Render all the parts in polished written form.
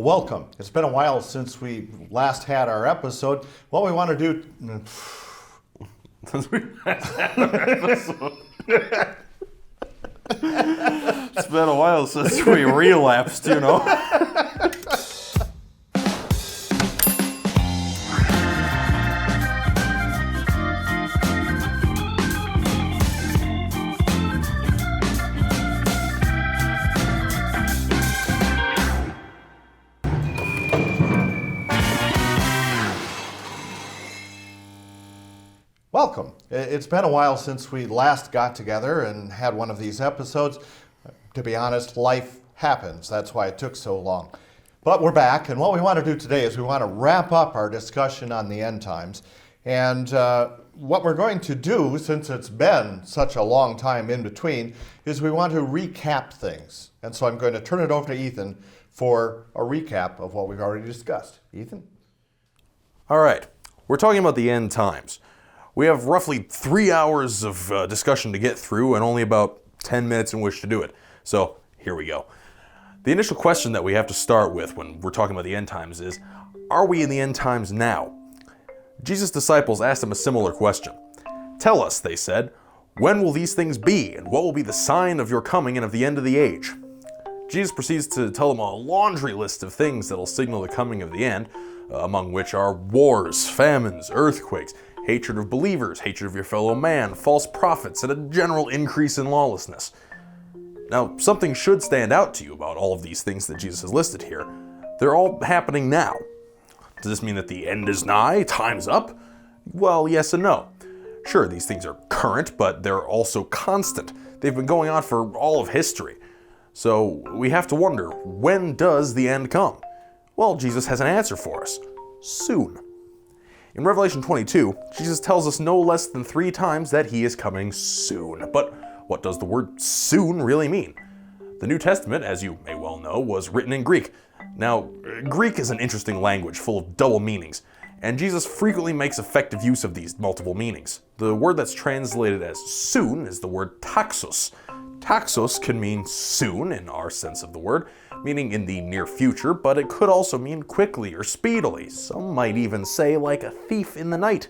Welcome. It's been a while since we last had our episode. What we want to do... Since we last had our episode. It's been a while since we relapsed, you know. Welcome. It's been a while since we last got together and had one of these episodes. To be honest, life happens. That's why it took so long. But we're back, and what we want to do today is we want to wrap up our discussion on the end times. And what we're going to do, since it's been such a long time in between, is we want to recap things. And so I'm going to turn it over to Ethan for a recap of what we've already discussed. Ethan? All right. We're talking about the end times. We have roughly 3 hours of discussion to get through and only about 10 minutes in which to do it. So here we go. The initial question that we have to start with when we're talking about the end times is, are we in the end times now? Jesus' disciples asked him a similar question. Tell us, they said, when will these things be, and what will be the sign of your coming and of the end of the age? Jesus proceeds to tell them a laundry list of things that will signal the coming of the end, among which are wars, famines, earthquakes, hatred of believers, hatred of your fellow man, false prophets, and a general increase in lawlessness. Now, something should stand out to you about all of these things that Jesus has listed here. They're all happening now. Does this mean that the end is nigh? Time's up? Well, yes and no. Sure, these things are current, but they're also constant. They've been going on for all of history. So we have to wonder, when does the end come? Well, Jesus has an answer for us. Soon. In Revelation 22, Jesus tells us no less than 3 times that he is coming soon. But what does the word soon really mean? The New Testament, as you may well know, was written in Greek. Now, Greek is an interesting language full of double meanings, and Jesus frequently makes effective use of these multiple meanings. The word that's translated as soon is the word taxos. Taxos can mean soon in our sense of the word, meaning in the near future, but it could also mean quickly or speedily. Some might even say like a thief in the night.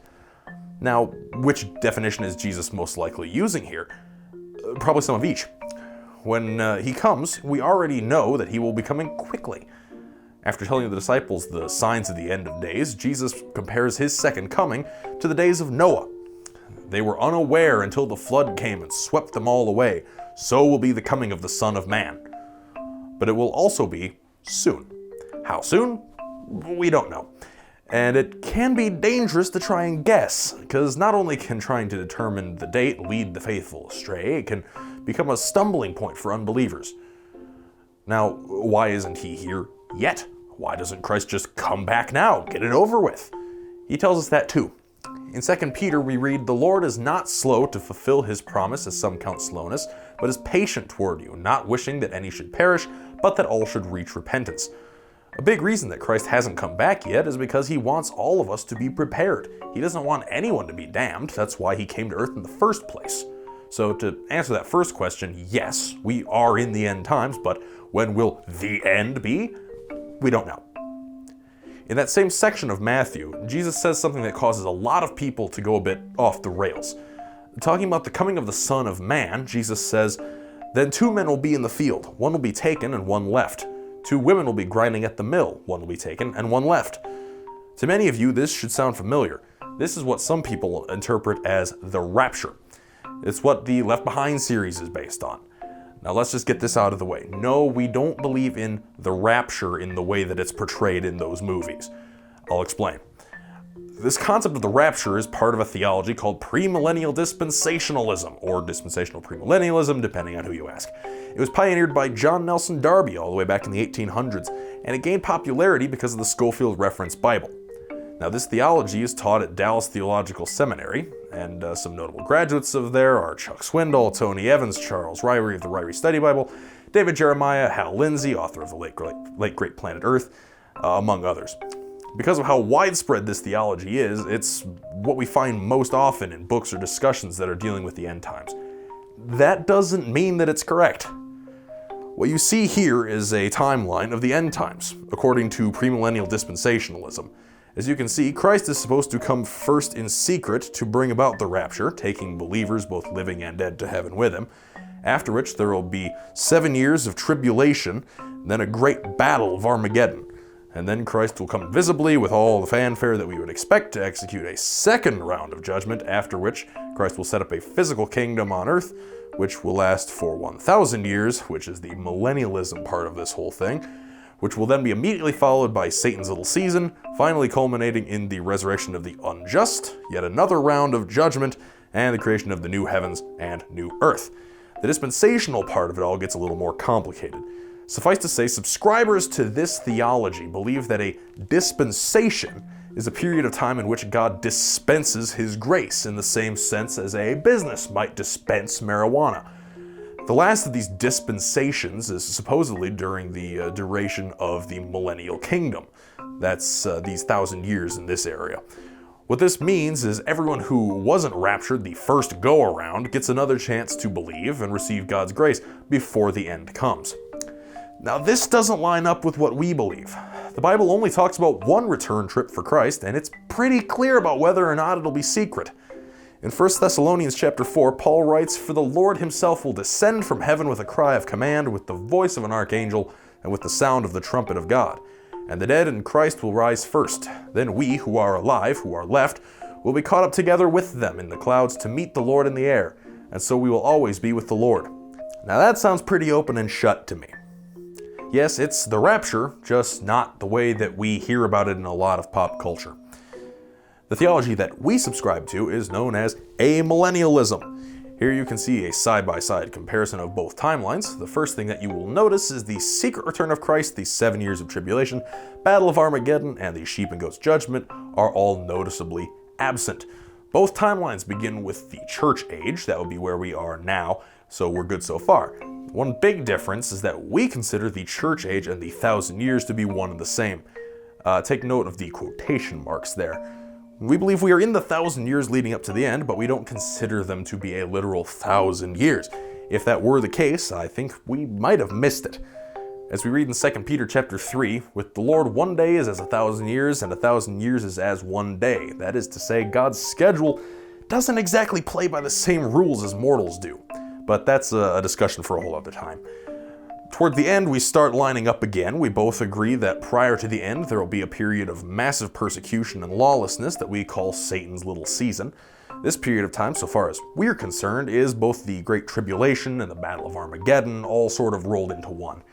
Now, which definition is Jesus most likely using here? Probably some of each. When he comes, we already know that he will be coming quickly. After telling the disciples the signs of the end of days, Jesus compares his second coming to the days of Noah. They were unaware until the flood came and swept them all away. So will be the coming of the Son of Man. But it will also be soon. How soon? We don't know. And it can be dangerous to try and guess, because not only can trying to determine the date lead the faithful astray, it can become a stumbling point for unbelievers. Now, why isn't he here yet? Why doesn't Christ just come back now, get it over with? He tells us that too. In 2 Peter we read, "The Lord is not slow to fulfill his promise, as some count slowness, but is patient toward you, not wishing that any should perish, but that all should reach repentance." A big reason that Christ hasn't come back yet is because he wants all of us to be prepared. He doesn't want anyone to be damned. That's why he came to earth in the first place. So to answer that first question, yes, we are in the end times, but when will the end be? We don't know. In that same section of Matthew, Jesus says something that causes a lot of people to go a bit off the rails. Talking about the coming of the Son of Man, Jesus says, "Then 2 men will be in the field. One will be taken and one left. 2 women will be grinding at the mill. One will be taken and one left." To many of you, this should sound familiar. This is what some people interpret as the rapture. It's what the Left Behind series is based on. Now let's just get this out of the way. No, we don't believe in the rapture in the way that it's portrayed in those movies. I'll explain. This concept of the rapture is part of a theology called premillennial dispensationalism, or dispensational premillennialism, depending on who you ask. It was pioneered by John Nelson Darby all the way back in the 1800s, and it gained popularity because of the Scofield Reference Bible. Now, this theology is taught at Dallas Theological Seminary, and some notable graduates of there are Chuck Swindoll, Tony Evans, Charles Ryrie of the Ryrie Study Bible, David Jeremiah, Hal Lindsey, author of The Late Great Planet Earth, among others. Because of how widespread this theology is, it's what we find most often in books or discussions that are dealing with the end times. That doesn't mean that it's correct. What you see here is a timeline of the end times, according to premillennial dispensationalism. As you can see, Christ is supposed to come first in secret to bring about the rapture, taking believers, both living and dead, to heaven with him, after which there will be 7 years of tribulation, then a great battle of Armageddon. And then Christ will come visibly with all the fanfare that we would expect to execute a second round of judgment, after which Christ will set up a physical kingdom on earth, which will last for 1,000 years, which is the millennialism part of this whole thing, which will then be immediately followed by Satan's little season, finally culminating in the resurrection of the unjust, yet another round of judgment, and the creation of the new heavens and new earth. The dispensational part of it all gets a little more complicated. Suffice to say, subscribers to this theology believe that a dispensation is a period of time in which God dispenses his grace in the same sense as a business might dispense marijuana. The last of these dispensations is supposedly during the duration of the millennial kingdom. That's these 1,000 years in this area. What this means is everyone who wasn't raptured the first go-around gets another chance to believe and receive God's grace before the end comes. Now, this doesn't line up with what we believe. The Bible only talks about one return trip for Christ, and it's pretty clear about whether or not it'll be secret. In 1 Thessalonians chapter 4, Paul writes, "For the Lord himself will descend from heaven with a cry of command, with the voice of an archangel, and with the sound of the trumpet of God. And the dead in Christ will rise first. Then we, who are alive, who are left, will be caught up together with them in the clouds to meet the Lord in the air, and so we will always be with the Lord." Now that sounds pretty open and shut to me. Yes, it's the rapture, just not the way that we hear about it in a lot of pop culture. The theology that we subscribe to is known as amillennialism. Here you can see a side-by-side comparison of both timelines. The first thing that you will notice is the secret return of Christ, the 7 years of tribulation, Battle of Armageddon, and the sheep and goats judgment are all noticeably absent. Both timelines begin with the church age, that would be where we are now, so we're good so far. One big difference is that we consider the church age and the 1,000 years to be one and the same. Take note of the quotation marks there. We believe we are in the 1,000 years leading up to the end, but we don't consider them to be a literal 1,000 years. If that were the case, I think we might have missed it. As we read in 2 Peter chapter 3, "With the Lord 1 day is as 1,000 years, and 1,000 years is as 1 day." That is to say, God's schedule doesn't exactly play by the same rules as mortals do. But that's a discussion for a whole other time. Toward the end, we start lining up again. We both agree that prior to the end, there will be a period of massive persecution and lawlessness that we call Satan's little season. This period of time, so far as we're concerned, is both the Great Tribulation and the Battle of Armageddon, all sort of rolled into one.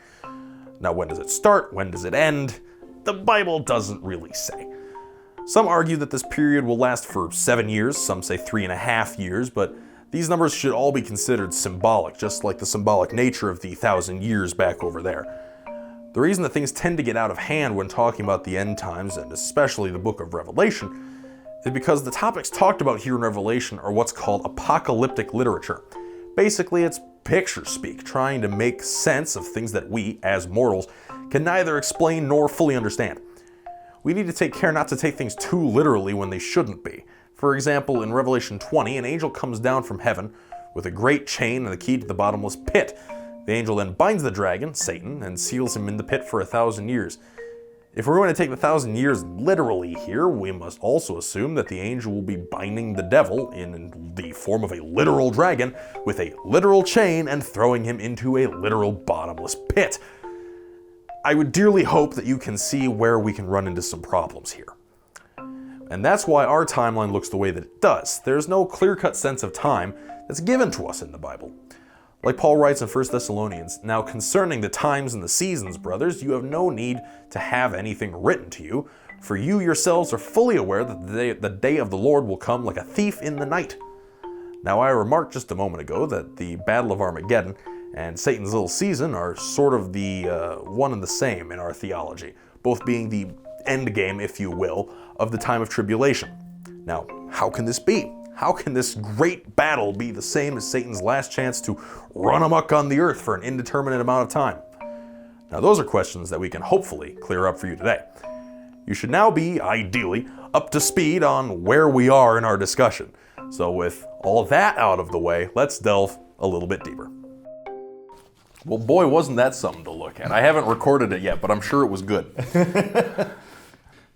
Now, when does it start? When does it end? The Bible doesn't really say. Some argue that this period will last for 7 years, some say 3.5 years, but these numbers should all be considered symbolic, just like the symbolic nature of the 1,000 years back over there. The reason that things tend to get out of hand when talking about the end times, and especially the book of Revelation, is because the topics talked about here in Revelation are what's called apocalyptic literature. Basically, it's picture speak, trying to make sense of things that we, as mortals, can neither explain nor fully understand. We need to take care not to take things too literally when they shouldn't be. For example, in Revelation 20, an angel comes down from heaven with a great chain and the key to the bottomless pit. The angel then binds the dragon, Satan, and seals him in the pit for 1,000 years. If we're going to take the 1,000 years literally here, we must also assume that the angel will be binding the devil in the form of a literal dragon with a literal chain and throwing him into a literal bottomless pit. I would dearly hope that you can see where we can run into some problems here. And that's why our timeline looks the way that it does. There's no clear-cut sense of time that's given to us in the Bible. Like Paul writes in 1 Thessalonians, "Now concerning the times and the seasons, brothers, you have no need to have anything written to you, for you yourselves are fully aware that the day of the Lord will come like a thief in the night." Now, I remarked just a moment ago that the Battle of Armageddon and Satan's little season are sort of the one and the same in our theology, both being the end game, if you will, of the time of tribulation. Now, how can this be? How can this great battle be the same as Satan's last chance to run amok on the earth for an indeterminate amount of time? Now, those are questions that we can hopefully clear up for you today. You should now be, ideally, up to speed on where we are in our discussion. So with all of that out of the way, let's delve a little bit deeper. Well, boy, wasn't that something to look at. I haven't recorded it yet, but I'm sure it was good.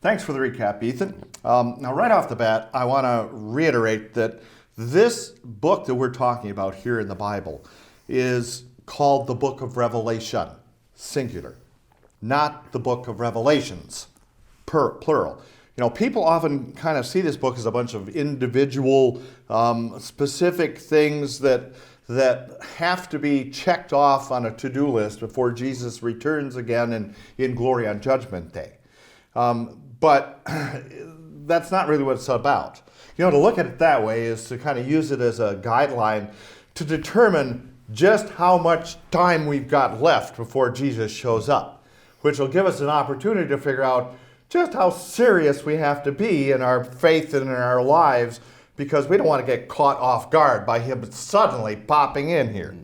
Thanks for the recap, Ethan. Now, right off the bat, I want to reiterate that this book that we're talking about here in the Bible is called the Book of Revelation, singular, not the Book of Revelations, plural. You know, people often kind of see this book as a bunch of individual, specific things that have to be checked off on a to-do list before Jesus returns again in glory on Judgment Day. But that's not really what it's about. You know, to look at it that way is to kind of use it as a guideline to determine just how much time we've got left before Jesus shows up, which will give us an opportunity to figure out just how serious we have to be in our faith and in our lives, because we don't want to get caught off guard by him suddenly popping in here.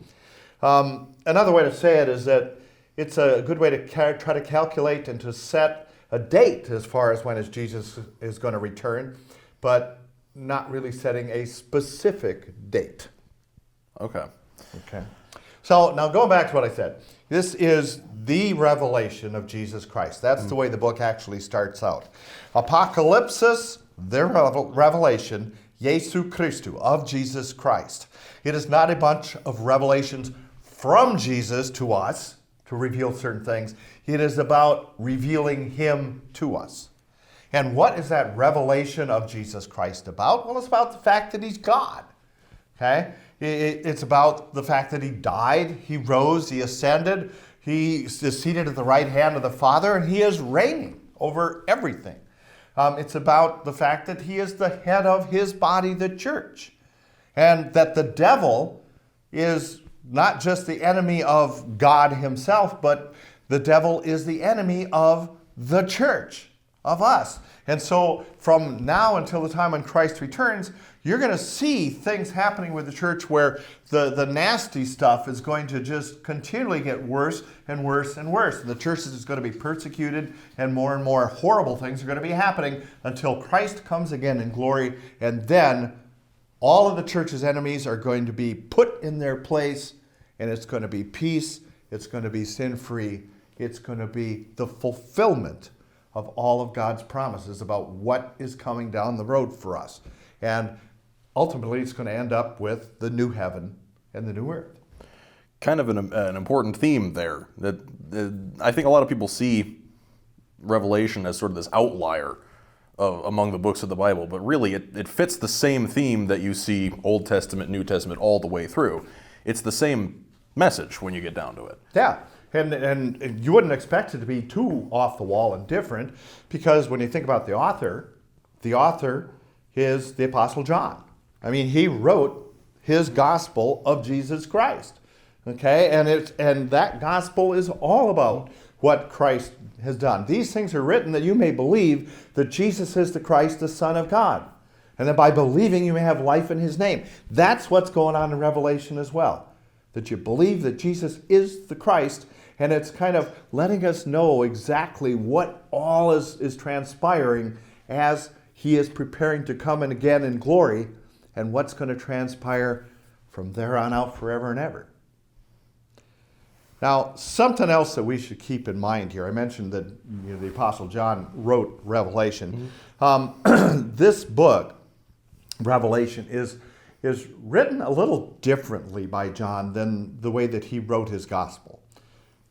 Another way to say it is that it's a good way to try to calculate and to set a date as far as when Jesus is going to return, but not really setting a specific date. Okay. So now going back to what I said, this is the revelation of Jesus Christ. That's the way the book actually starts out. Apocalypsis, the revelation, Jesu Christu, of Jesus Christ. It is not a bunch of revelations from Jesus to us to reveal certain things. It is about revealing him to us. And what is that revelation of Jesus Christ about? Well, it's about the fact that he's God. Okay? It's about the fact that he died, he rose, he ascended, he is seated at the right hand of the Father, and he is reigning over everything. It's about the fact that he is the head of his body, the church. And that the devil is not just the enemy of God himself, but the devil is the enemy of the church, of us. And so from now until the time when Christ returns, you're going to see things happening with the church where the nasty stuff is going to just continually get worse and worse and worse. And the church is going to be persecuted, and more horrible things are going to be happening until Christ comes again in glory. And then all of the church's enemies are going to be put in their place, and it's going to be peace, it's going to be sin-free, it's going to be the fulfillment of all of God's promises about what is coming down the road for us. And ultimately, it's going to end up with the new heaven and the new earth. Kind of an important theme there. That I think a lot of people see Revelation as sort of this outlier among the books of the Bible, but really it fits the same theme that you see Old Testament, New Testament all the way through. It's the same message when you get down to it. Yeah. And you wouldn't expect it to be too off the wall and different, because when you think about the author is the Apostle John. I mean, he wrote his gospel of Jesus Christ. Okay? And that gospel is all about what Christ has done. These things are written that you may believe that Jesus is the Christ, the Son of God. And that by believing you may have life in his name. That's what's going on in Revelation as well. That you believe that Jesus is the Christ. And it's kind of letting us know exactly what all is transpiring as he is preparing to come in again in glory, and what's going to transpire from there on out forever and ever. Now, something else that we should keep in mind here. I mentioned that the Apostle John wrote Revelation. This book, Revelation, is written a little differently by John than the way that he wrote his gospel.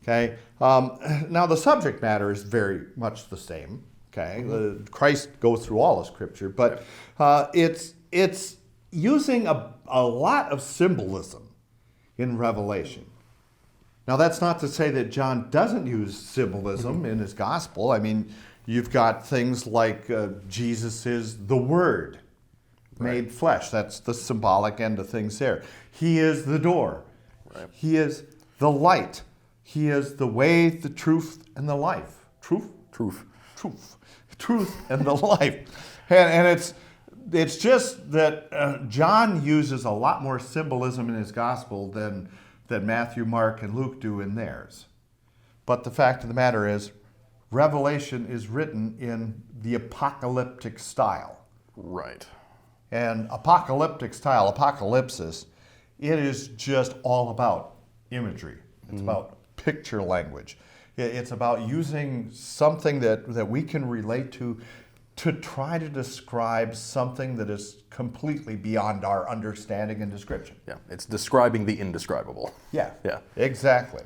Okay. Now the subject matter is very much the same. Okay. Christ goes through all of Scripture, but it's using a lot of symbolism in Revelation. Now that's not to say that John doesn't use symbolism in his gospel. I mean, you've got things like Jesus is the Word made flesh. That's the symbolic end of things there. He is the door. Right. He is the light. He is the way, the truth, and the life. Truth and the life. And it's just that John uses a lot more symbolism in his gospel than Matthew, Mark, and Luke do in theirs. But the fact of the matter is, Revelation is written in the apocalyptic style. Right. And apocalyptic style, apocalypsis, it is just all about imagery. It's about picture language. It's about using something that we can relate to try to describe something that is completely beyond our understanding and description. Yeah, it's describing the indescribable. Yeah, Yeah. exactly.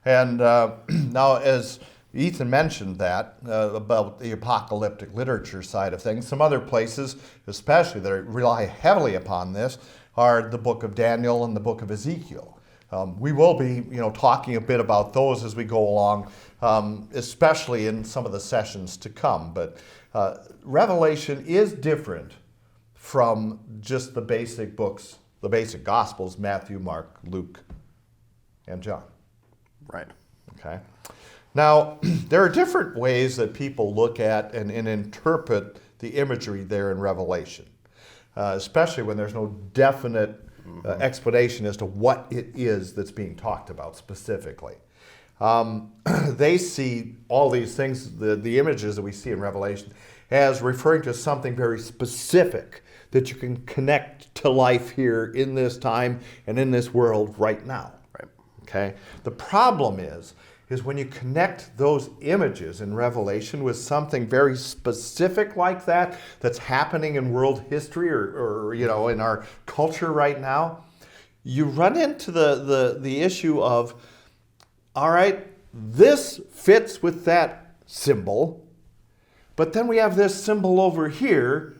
And now, as Ethan mentioned that about the apocalyptic literature side of things, some other places, especially that rely heavily upon this, are the book of Daniel and the book of Ezekiel. We will be, talking a bit about those as we go along, especially in some of the sessions to come. But Revelation is different from just the basic books, the basic Gospels, Matthew, Mark, Luke, and John. Right. Okay. Now, there are different ways that people look at and interpret the imagery there in Revelation, especially when there's no definite explanation as to what it is that's being talked about specifically. They see all these things, the images that we see in Revelation, as referring to something very specific that you can connect to life here in this time and in this world right now. Right. Okay? The problem is when you connect those images in Revelation with something very specific like that that's happening in world history or in our culture right now, you run into the issue of, all right, this fits with that symbol, but then we have this symbol over here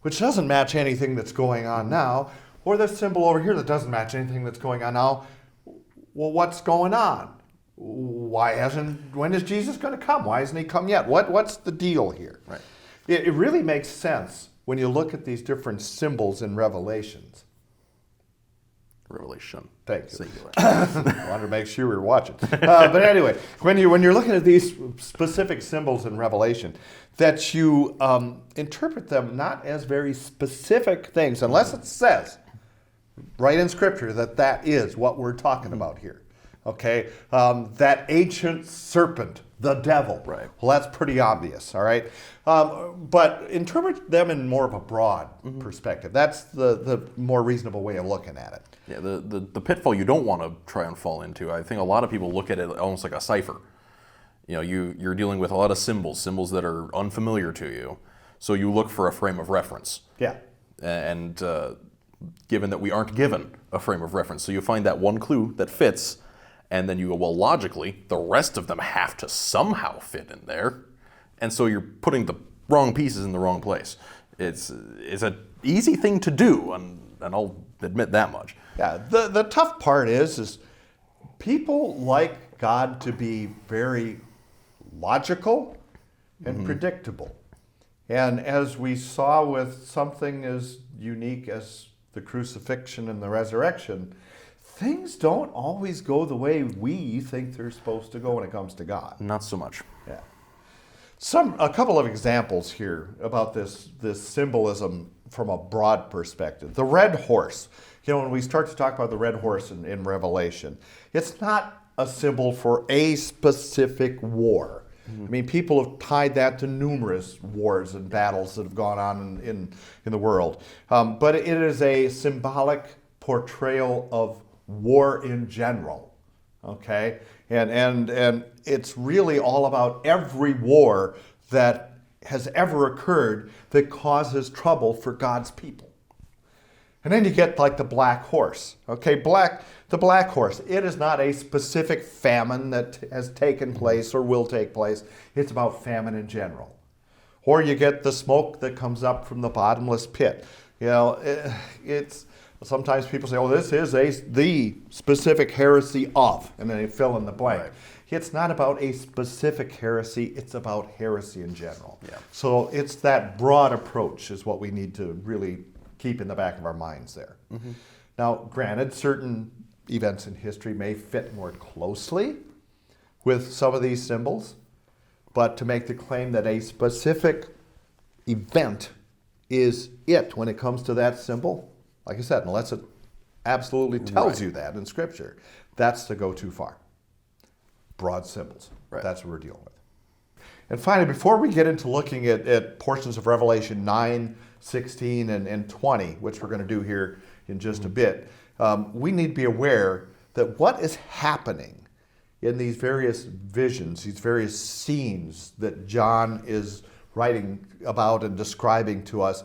which doesn't match anything that's going on now, or this symbol over here that doesn't match anything that's going on now. Well, what's going on? When is Jesus going to come? Why hasn't he come yet? What's the deal here? Right. It really makes sense when you look at these different symbols in Revelations. Revelation. Thank you. Singular. I wanted to make sure we were watching. But anyway, when you're looking at these specific symbols in Revelation, that you interpret them not as very specific things, unless it says right in Scripture that is what we're talking about here. Okay, that ancient serpent, the devil. Right. Well, that's pretty obvious, all right? But interpret them in more of a broad perspective. That's the more reasonable way of looking at it. Yeah, the pitfall you don't want to try and fall into, I think a lot of people look at it almost like a cipher. You're dealing with a lot of symbols that are unfamiliar to you, so you look for a frame of reference. Yeah. And given that we aren't given a frame of reference, so you find that one clue that fits, and then you go, well, logically, the rest of them have to somehow fit in there. And so you're putting the wrong pieces in the wrong place. It's an easy thing to do, and I'll admit that much. Yeah, the tough part is people like God to be very logical and predictable. And as we saw with something as unique as the crucifixion and the resurrection, things don't always go the way we think they're supposed to go when it comes to God. Not so much. Yeah. A couple of examples here about this symbolism from a broad perspective. The red horse. When we start to talk about the red horse in Revelation, it's not a symbol for a specific war. I mean, people have tied that to numerous wars and battles that have gone on in the world. But it is a symbolic portrayal of war in general, okay? And it's really all about every war that has ever occurred that causes trouble for God's people. And then you get like the black horse, okay? The black horse, it is not a specific famine that has taken place or will take place. It's about famine in general. Or you get the smoke that comes up from the bottomless pit. It's sometimes people say, "Oh, this is the specific heresy of," and then they fill in the blank. Right. It's not about a specific heresy; it's about heresy in general. Yeah. So it's that broad approach is what we need to really keep in the back of our minds there. Mm-hmm. Now, granted, certain events in history may fit more closely with some of these symbols, but to make the claim that a specific event is it when it comes to that symbol, like I said, unless it absolutely tells you that in Scripture, that's to go too far. Broad symbols, that's what we're dealing with. And finally, before we get into looking at portions of Revelation 9, 16, and 20, which we're going to do here in just a bit, we need to be aware that what is happening in these various visions, these various scenes that John is writing about and describing to us,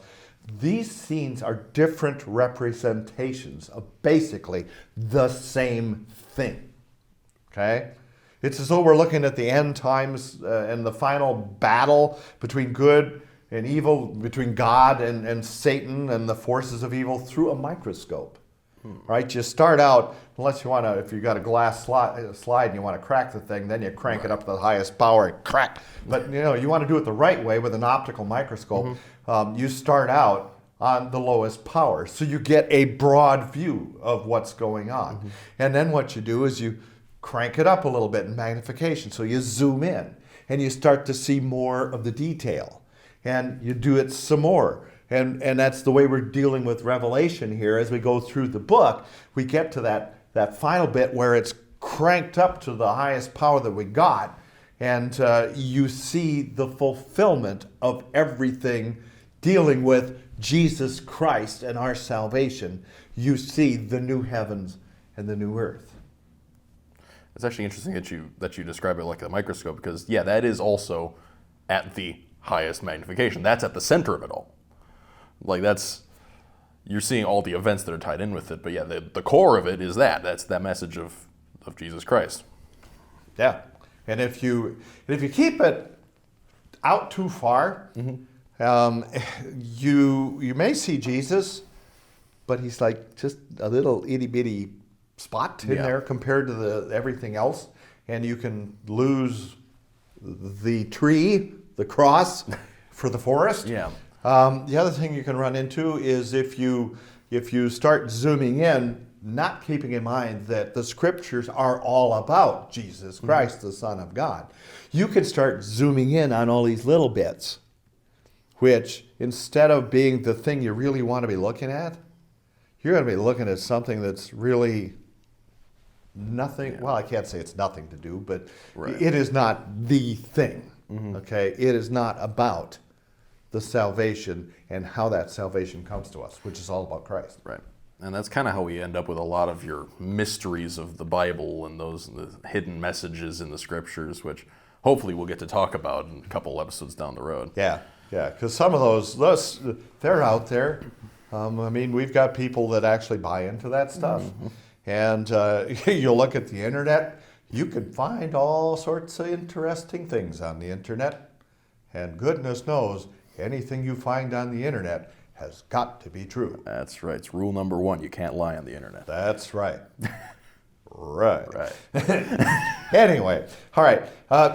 these scenes are different representations of basically the same thing. Okay? It's as though we're looking at the end times and the final battle between good and evil, between God and Satan and the forces of evil through a microscope. Right? You start out, unless you want to, if you got a glass slide and you want to crack the thing, then you crank it up to the highest power and crack. But you want to do it the right way with an optical microscope. You start out on the lowest power, so you get a broad view of what's going on. And then what you do is you crank it up a little bit in magnification, so you zoom in and you start to see more of the detail. And you do it some more. And that's the way we're dealing with Revelation here. As we go through the book, we get to that final bit where it's cranked up to the highest power that we got. And you see the fulfillment of everything dealing with Jesus Christ and our salvation. You see the new heavens and the new earth. It's actually interesting that you describe it like a microscope, because that is also at the highest magnification. That's at the center of it all. Like you're seeing all the events that are tied in with it, but the core of it is that's that message of Jesus Christ. Yeah, and if you keep it out too far, you may see Jesus, but he's like just a little itty bitty spot in there compared to everything else, and you can lose the tree, the cross, for the forest. Yeah. The other thing you can run into is if you start zooming in, not keeping in mind that the scriptures are all about Jesus Christ, the Son of God, you can start zooming in on all these little bits, which instead of being the thing you really want to be looking at, you're going to be looking at something that's really nothing. Yeah. Well, I can't say it's nothing to do, but it is not the thing. Okay, it is not about the salvation and how that salvation comes to us, which is all about Christ. Right. And that's kind of how we end up with a lot of your mysteries of the Bible and the hidden messages in the scriptures, which hopefully we'll get to talk about in a couple episodes down the road. Yeah, because some of those, they're out there. We've got people that actually buy into that stuff. And you look at the internet, you can find all sorts of interesting things on the internet. And goodness knows, anything you find on the internet has got to be true. That's right. It's rule number 1. You can't lie on the internet. That's right. Right. Anyway, all right.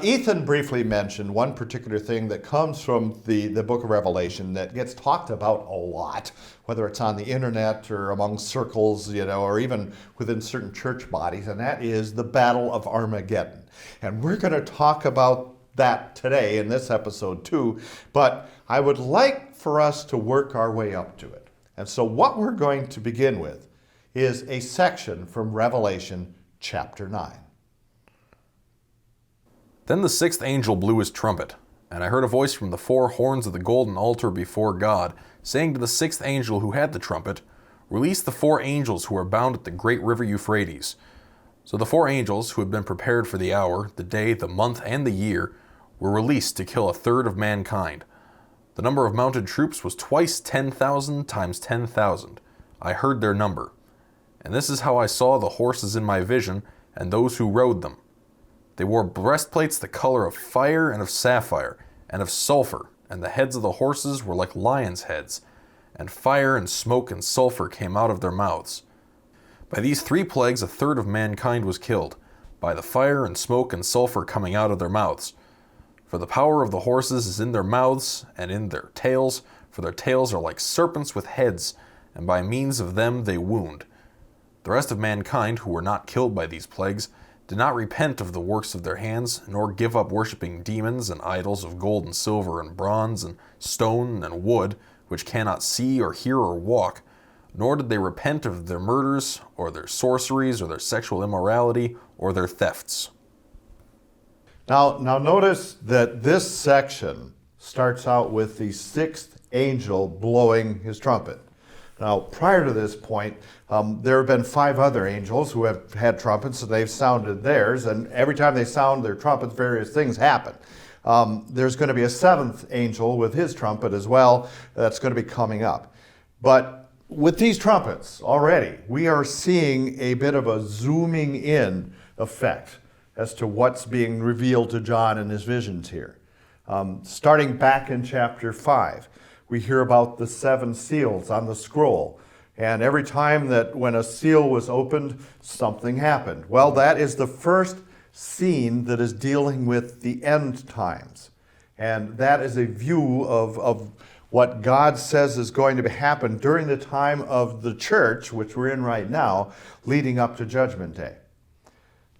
Ethan briefly mentioned one particular thing that comes from the book of Revelation that gets talked about a lot, whether it's on the internet or among circles, or even within certain church bodies, and that is the Battle of Armageddon. And we're going to talk about that today in this episode too, but I would like for us to work our way up to it. And so what we're going to begin with is a section from Revelation chapter 9. Then the sixth angel blew his trumpet, and I heard a voice from the 4 horns of the golden altar before God, saying to the sixth angel who had the trumpet, "Release the 4 angels who are bound at the great river Euphrates." So the 4 angels who had been prepared for the hour, the day, the month, and the year were released to kill 1/3 of mankind. The number of mounted troops was twice 10,000 times 10,000. I heard their number. And this is how I saw the horses in my vision, and those who rode them. They wore breastplates the color of fire and of sapphire, and of sulfur, and the heads of the horses were like lions' heads, and fire and smoke and sulfur came out of their mouths. By these 3 plagues 1/3 of mankind was killed, by the fire and smoke and sulfur coming out of their mouths. For the power of the horses is in their mouths and in their tails, for their tails are like serpents with heads, and by means of them they wound. The rest of mankind, who were not killed by these plagues, did not repent of the works of their hands, nor give up worshipping demons and idols of gold and silver and bronze and stone and wood, which cannot see or hear or walk, nor did they repent of their murders, or their sorceries, or their sexual immorality, or their thefts. Now notice that this section starts out with the 6th angel blowing his trumpet. Now, prior to this point, there have been 5 other angels who have had trumpets, and they've sounded theirs, and every time they sound their trumpets, various things happen. There's going to be a 7th angel with his trumpet as well that's going to be coming up. But with these trumpets already, we are seeing a bit of a zooming in effect as to what's being revealed to John in his visions here. Starting back in chapter 5, we hear about the 7 seals on the scroll. And every time that when a seal was opened, something happened. Well, that is the first scene that is dealing with the end times. And that is a view of what God says is going to happen during the time of the church, which we're in right now, leading up to Judgment Day.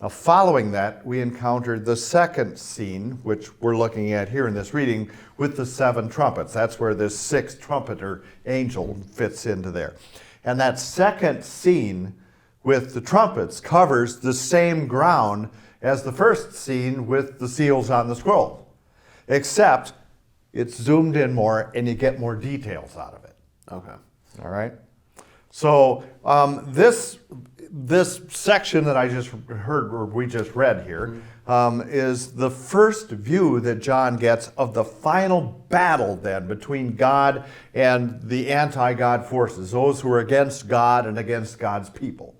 Now, following that, we encountered the second scene, which we're looking at here in this reading, with the 7 trumpets. That's where this 6th trumpeter angel fits into there. And that second scene with the trumpets covers the same ground as the first scene with the seals on the scroll, except it's zoomed in more and you get more details out of it. Okay. All right? So this section that I just heard, or we just read here, is the first view that John gets of the final battle then between God and the anti-God forces, those who are against God and against God's people.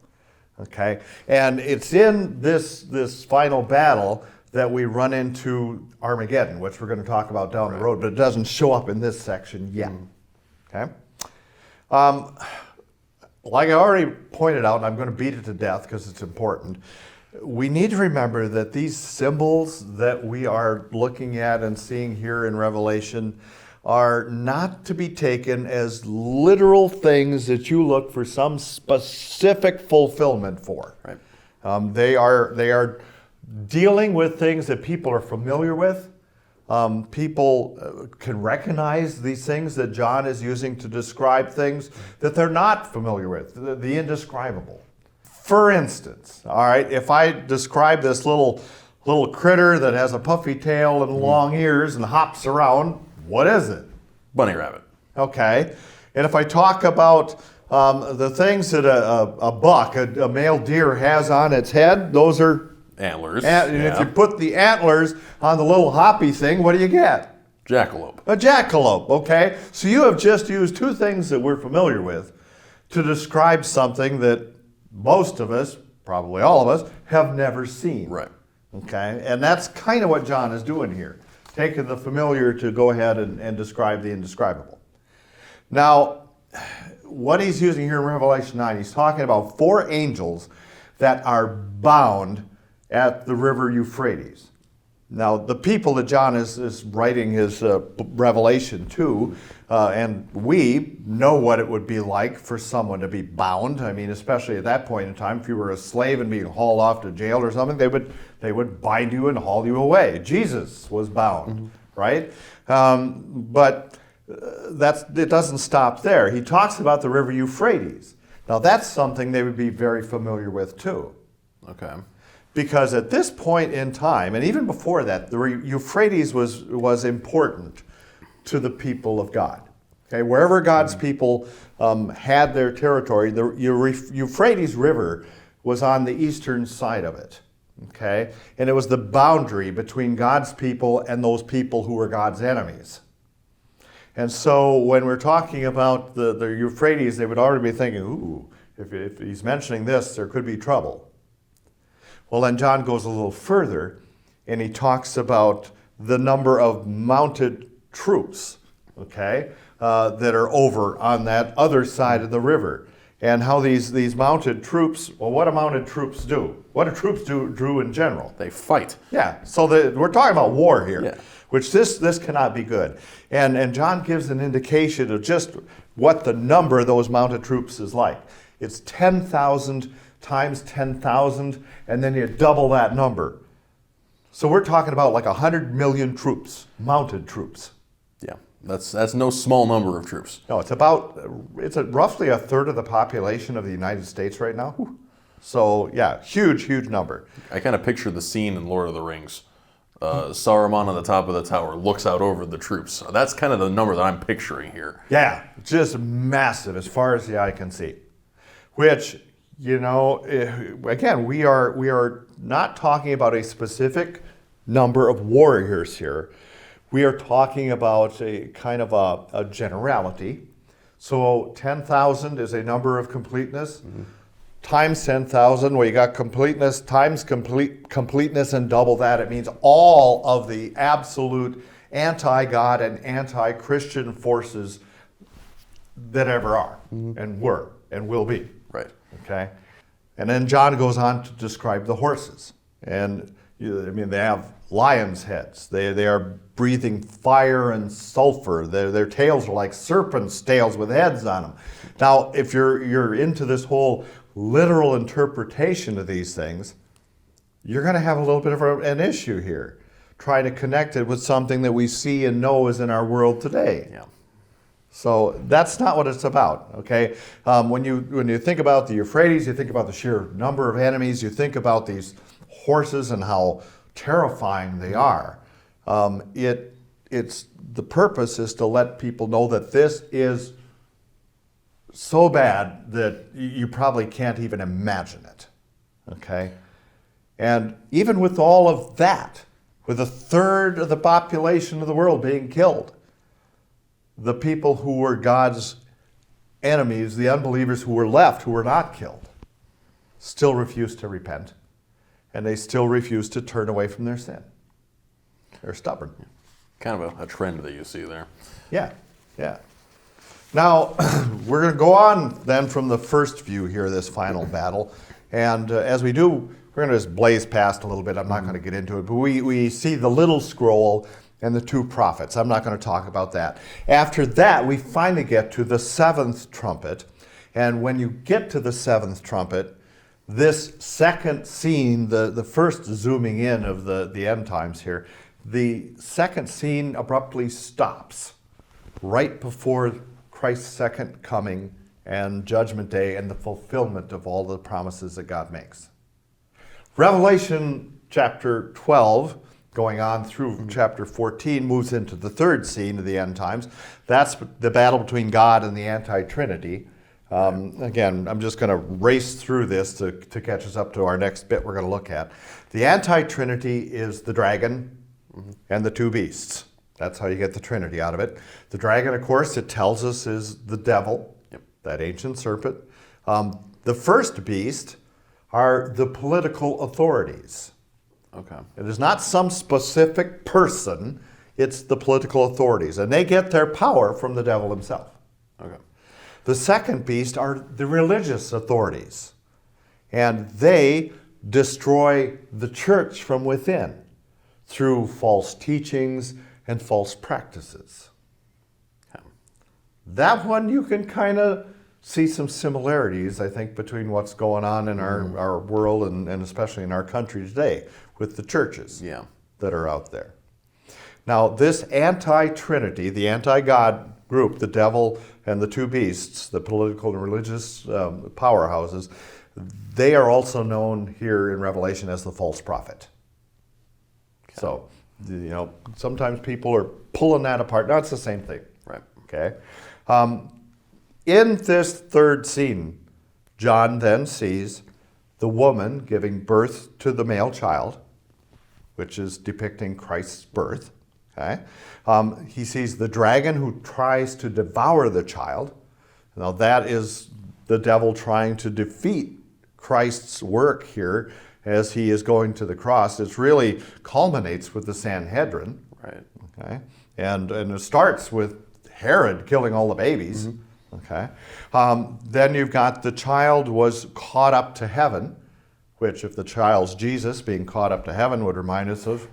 Okay? And it's in this final battle that we run into Armageddon, which we're going to talk about down the road, but it doesn't show up in this section yet. Okay? Like I already pointed out, and I'm going to beat it to death because it's important, we need to remember that these symbols that we are looking at and seeing here in Revelation are not to be taken as literal things that you look for some specific fulfillment for. Right. They are dealing with things that people are familiar with. People can recognize these things that John is using to describe things that they're not familiar with, the indescribable. For instance, all right, if I describe this little critter that has a puffy tail and long ears and hops around, what is it? Bunny rabbit. Okay. And if I talk about the things that a buck, a male deer, has on its head, those are antlers. And if you put the antlers on the little hoppy thing, what do you get? Jackalope. A jackalope, okay? So you have just used 2 things that we're familiar with to describe something that most of us, probably all of us, have never seen. Right. Okay? And that's kind of what John is doing here, taking the familiar to go ahead and describe the indescribable. Now, what he's using here in Revelation 9, he's talking about 4 angels that are bound at the river Euphrates. Now, the people that John is writing his Revelation to, and we know what it would be like for someone to be bound. I mean, especially at that point in time, if you were a slave and being hauled off to jail or something, they would bind you and haul you away. Jesus was bound, right? But it doesn't stop there. He talks about the river Euphrates. Now, that's something they would be very familiar with too. Okay. Because at this point in time, and even before that, the Euphrates was important to the people of God. Okay, wherever God's people had their territory, the Euphrates River was on the eastern side of it. Okay, and it was the boundary between God's people and those people who were God's enemies. And so when we're talking about the Euphrates, they would already be thinking, ooh, if he's mentioning this, there could be trouble. Well, then John goes a little further, and he talks about the number of mounted troops, okay, that are over on that other side of the river, and how these mounted troops, well, what do mounted troops do? What do troops do in general? They fight. Yeah, so we're talking about war here, yeah. Which this cannot be good. And John gives an indication of just what the number of those mounted troops is like. It's 10,000 times 10,000, and then you double that number. So we're talking about like 100 million troops, mounted troops. Yeah, that's no small number of troops. No, it's roughly a third of the population of the United States right now. Whew. So yeah, huge number. I kind of picture the scene in Lord of the Rings Saruman on the top of the tower looks out over the troops. That's kind of the number that I'm picturing here. Yeah, just massive as far as the eye can see. Which, again, we are not talking about a specific number of warriors here. We are talking about a kind of a generality. So 10,000 is a number of completeness. Mm-hmm. Times 10,000, well, you got completeness times completeness and double that. It means all of the absolute anti-God and anti-Christian forces that ever are, mm-hmm. and were and will be. Right. Okay. And then John goes on to describe the horses, and they have lions' heads. They are breathing fire and sulfur. Their tails are like serpents' tails with heads on them. Now, if you're into this whole literal interpretation of these things, you're going to have a little bit of an issue here, trying to connect it with something that we see and know is in our world today. Yeah. So that's not what it's about, okay? When you think about the Euphrates, you think about the sheer number of enemies, you think about these horses and how terrifying they are. It's the purpose is to let people know that this is so bad that you probably can't even imagine it, okay? And even with all of that, with a third of the population of the world being killed, the people who were God's enemies, the unbelievers who were left, who were not killed, still refused to repent, and they still refuse to turn away from their sin. They're stubborn. Kind of a trend that you see there. Yeah, yeah. Now, we're going to go on then from the first view here, this final battle. And as we do, we're going to just blaze past a little bit. I'm not going to get into it. But we see the little scroll and the two prophets. I'm not going to talk about that. After that, we finally get to the seventh trumpet. And when you get to the seventh trumpet, this second scene, the first zooming in of the end times here, the second scene abruptly stops right before Christ's second coming and Judgment Day and the fulfillment of all the promises that God makes. Revelation chapter 12, going on through chapter 14, moves into the third scene of the end times. That's the battle between God and the anti-Trinity. Again, I'm just going to race through this to catch us up to our next bit we're going to look at. The anti-Trinity is the dragon and the two beasts. That's how you get the Trinity out of it. The dragon, of course, it tells us is the devil, that ancient serpent. The first beast are the political authorities. Okay. It is not some specific person, it's the political authorities. And they get their power from the devil himself. Okay. The second beast are the religious authorities. And they destroy the church from within through false teachings and false practices. Okay. That one you can kind of see some similarities, I think, between what's going on in our world and especially in our country today with the churches that are out there. Now, this anti-Trinity, the anti-God group, the devil and the two beasts, the political and religious powerhouses, they are also known here in Revelation as the false prophet. Okay. So, sometimes people are pulling that apart. No, it's the same thing. Right. Okay. In this third scene, John then sees the woman giving birth to the male child, which is depicting Christ's birth. Okay. He sees the dragon who tries to devour the child. Now that is the devil trying to defeat Christ's work here as he is going to the cross. It really culminates with the Sanhedrin. Right. Okay. And it starts with Herod killing all the babies. Mm-hmm. Okay. Then you've got the child was caught up to heaven, which if the child's Jesus being caught up to heaven would remind us of.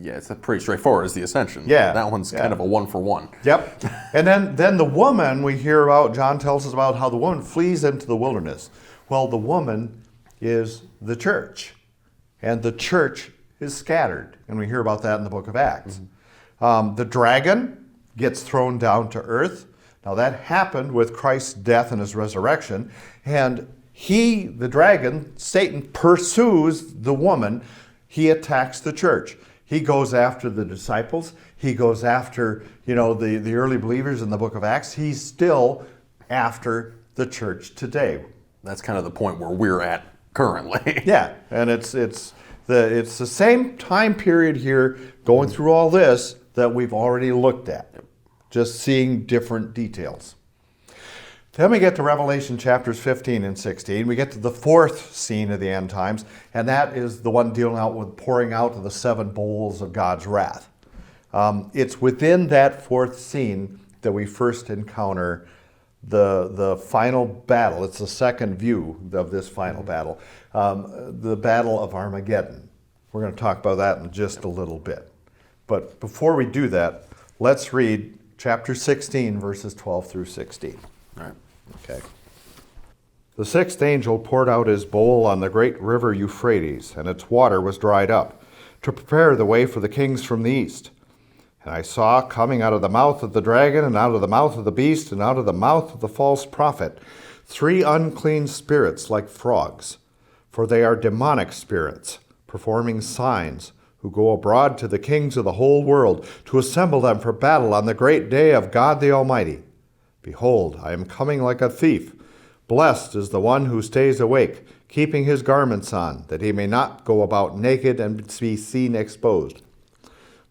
Yeah, it's pretty straightforward as the ascension. Yeah. That one's kind of a one for one. Yep. And then the woman we hear about, John tells us about how the woman flees into the wilderness. Well, the woman is the church, and the church is scattered, and we hear about that in the book of Acts. Mm-hmm. The dragon gets thrown down to earth. Now that happened with Christ's death and his resurrection, and the dragon, Satan, pursues the woman. He attacks the church. He goes after the disciples. He goes after, the early believers in the book of Acts. He's still after the church today. That's kind of the point where we're at currently. Yeah, and it's the same time period here going through all this that we've already looked at, just seeing different details. Then we get to Revelation chapters 15 and 16. We get to the fourth scene of the end times, and that is the one dealing out with pouring out of the 7 bowls of God's wrath. It's within that fourth scene that we first encounter the final battle. It's the second view of this final battle, the Battle of Armageddon. We're going to talk about that in just a little bit. But before we do that, let's read chapter 16, verses 12 through 16. All right. Okay. The sixth angel poured out his bowl on the great river Euphrates, and its water was dried up, to prepare the way for the kings from the east. And I saw coming out of the mouth of the dragon, and out of the mouth of the beast, and out of the mouth of the false prophet, 3 unclean spirits like frogs, for they are demonic spirits, performing signs, who go abroad to the kings of the whole world, to assemble them for battle on the great day of God the Almighty. Behold, I am coming like a thief. Blessed is the one who stays awake, keeping his garments on, that he may not go about naked and be seen exposed.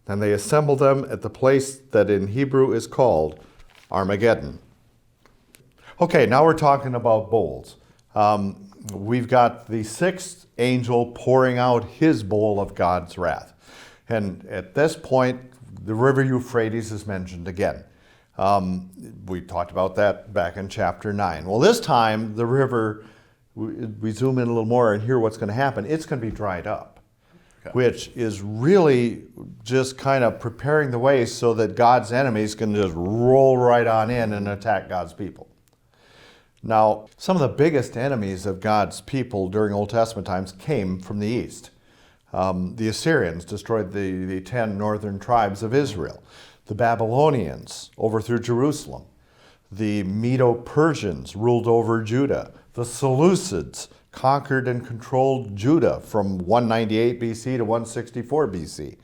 Then they assembled them at the place that in Hebrew is called Armageddon. Okay, now we're talking about bowls. We've got the sixth angel pouring out his bowl of God's wrath. And at this point, the river Euphrates is mentioned again. We talked about that back in chapter 9. Well, this time, the river, we zoom in a little more and hear what's going to happen. It's going to be dried up, okay, which is really just kind of preparing the way so that God's enemies can just roll right on in and attack God's people. Now, some of the biggest enemies of God's people during Old Testament times came from the east. The Assyrians destroyed the 10 northern tribes of Israel. The Babylonians overthrew Jerusalem. The Medo-Persians ruled over Judah. The Seleucids conquered and controlled Judah from 198 BC to 164 BC.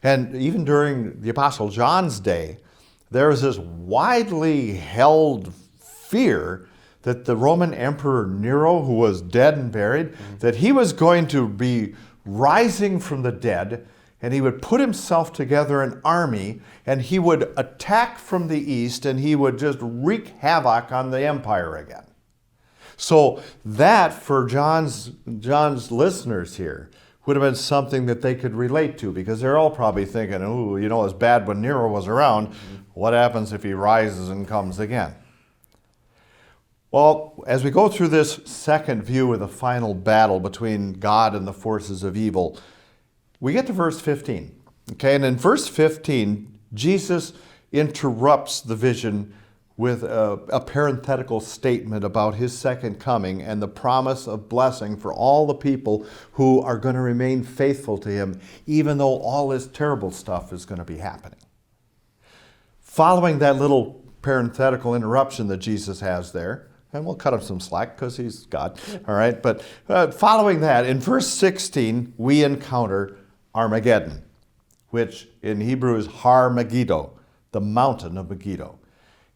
And even during the Apostle John's day, there was this widely held fear that the Roman Emperor Nero, who was dead and buried, that he was going to be rising from the dead, and he would put himself together an army, and he would attack from the east, and he would just wreak havoc on the empire again. So that, for John's listeners here, would have been something that they could relate to, because they're all probably thinking, ooh, it was bad when Nero was around. What happens if he rises and comes again? Well, as we go through this second view of the final battle between God and the forces of evil, we get to verse 15. Okay, and in verse 15, Jesus interrupts the vision with a parenthetical statement about his second coming and the promise of blessing for all the people who are going to remain faithful to him, even though all this terrible stuff is going to be happening. Following that little parenthetical interruption that Jesus has there, and we'll cut him some slack because he's God, all right? But following that, in verse 16, we encounter Armageddon, which in Hebrew is Har Megiddo, the mountain of Megiddo.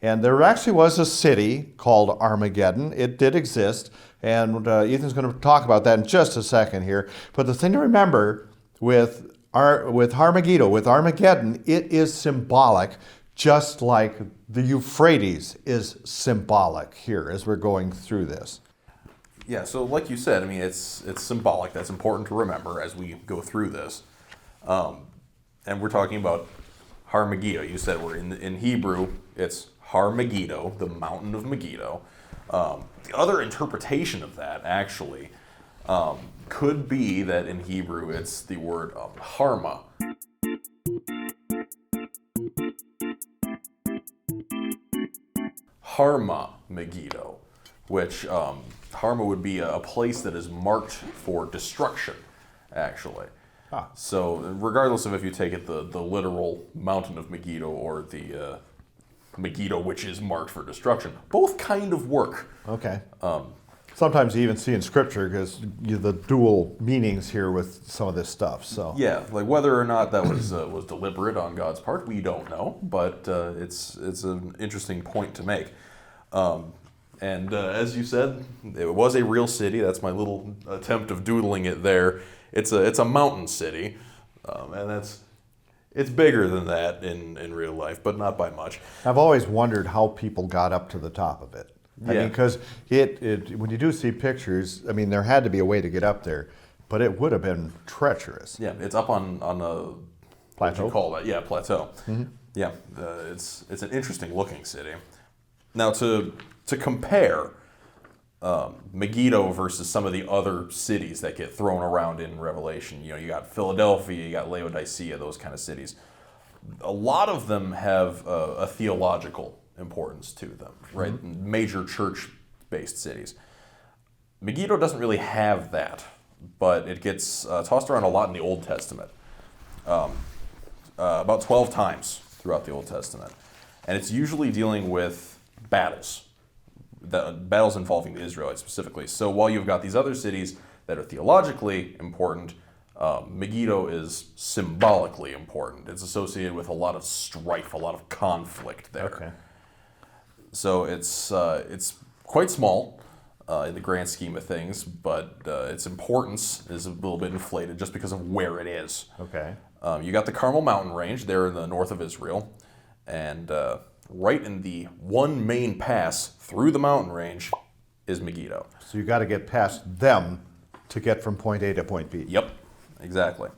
And there actually was a city called Armageddon. It did exist, and Ethan's going to talk about that in just a second here. But the thing to remember with Har Megiddo, with Armageddon, it is symbolic, just like the Euphrates is symbolic here as we're going through this. Yeah, so like you said, I mean, it's symbolic. That's important to remember as we go through this. And we're talking about Har Megiddo. You said we're in Hebrew, it's Har Megiddo, the mountain of Megiddo. The other interpretation of that, actually, could be that in Hebrew it's the word Harma. Harma Megiddo, which Harma would be a place that is marked for destruction, actually. Ah. So regardless of if you take it the literal mountain of Megiddo or the Megiddo which is marked for destruction, both kind of work. Okay. sometimes you even see in Scripture because the dual meanings here with some of this stuff. So Yeah, like whether or not that was deliberate on God's part, we don't know, but it's an interesting point to make. And as you said, it was a real city. That's my little attempt of doodling it there. It's a mountain city, and it's bigger than that in real life, but not by much. I've always wondered how people got up to the top of it. I Yeah. mean, because when you do see pictures, I mean, there had to be a way to get up there, but it would have been treacherous. Yeah, it's up on a what do you call that? Yeah, plateau. Yeah, it's an interesting looking city. Now to compare Megiddo versus some of the other cities that get thrown around in Revelation, you got Philadelphia, you got Laodicea, those kind of cities. A lot of them have a theological importance to them, right? Major church-based cities. Megiddo doesn't really have that, but it gets tossed around a lot in the Old Testament. About 12 times throughout the Old Testament. And it's usually dealing with battles. Battles involving the Israelites specifically. So while you've got these other cities that are theologically important, Megiddo is symbolically important. It's associated with a lot of strife, a lot of conflict there. Okay. So it's quite small in the grand scheme of things, but its importance is a little bit inflated just because of where it is. Okay. You got the Carmel Mountain Range there in the north of Israel, and right in the one main pass through the mountain range is Megiddo. So you got to get past them to get from point A to point B. Yep, exactly.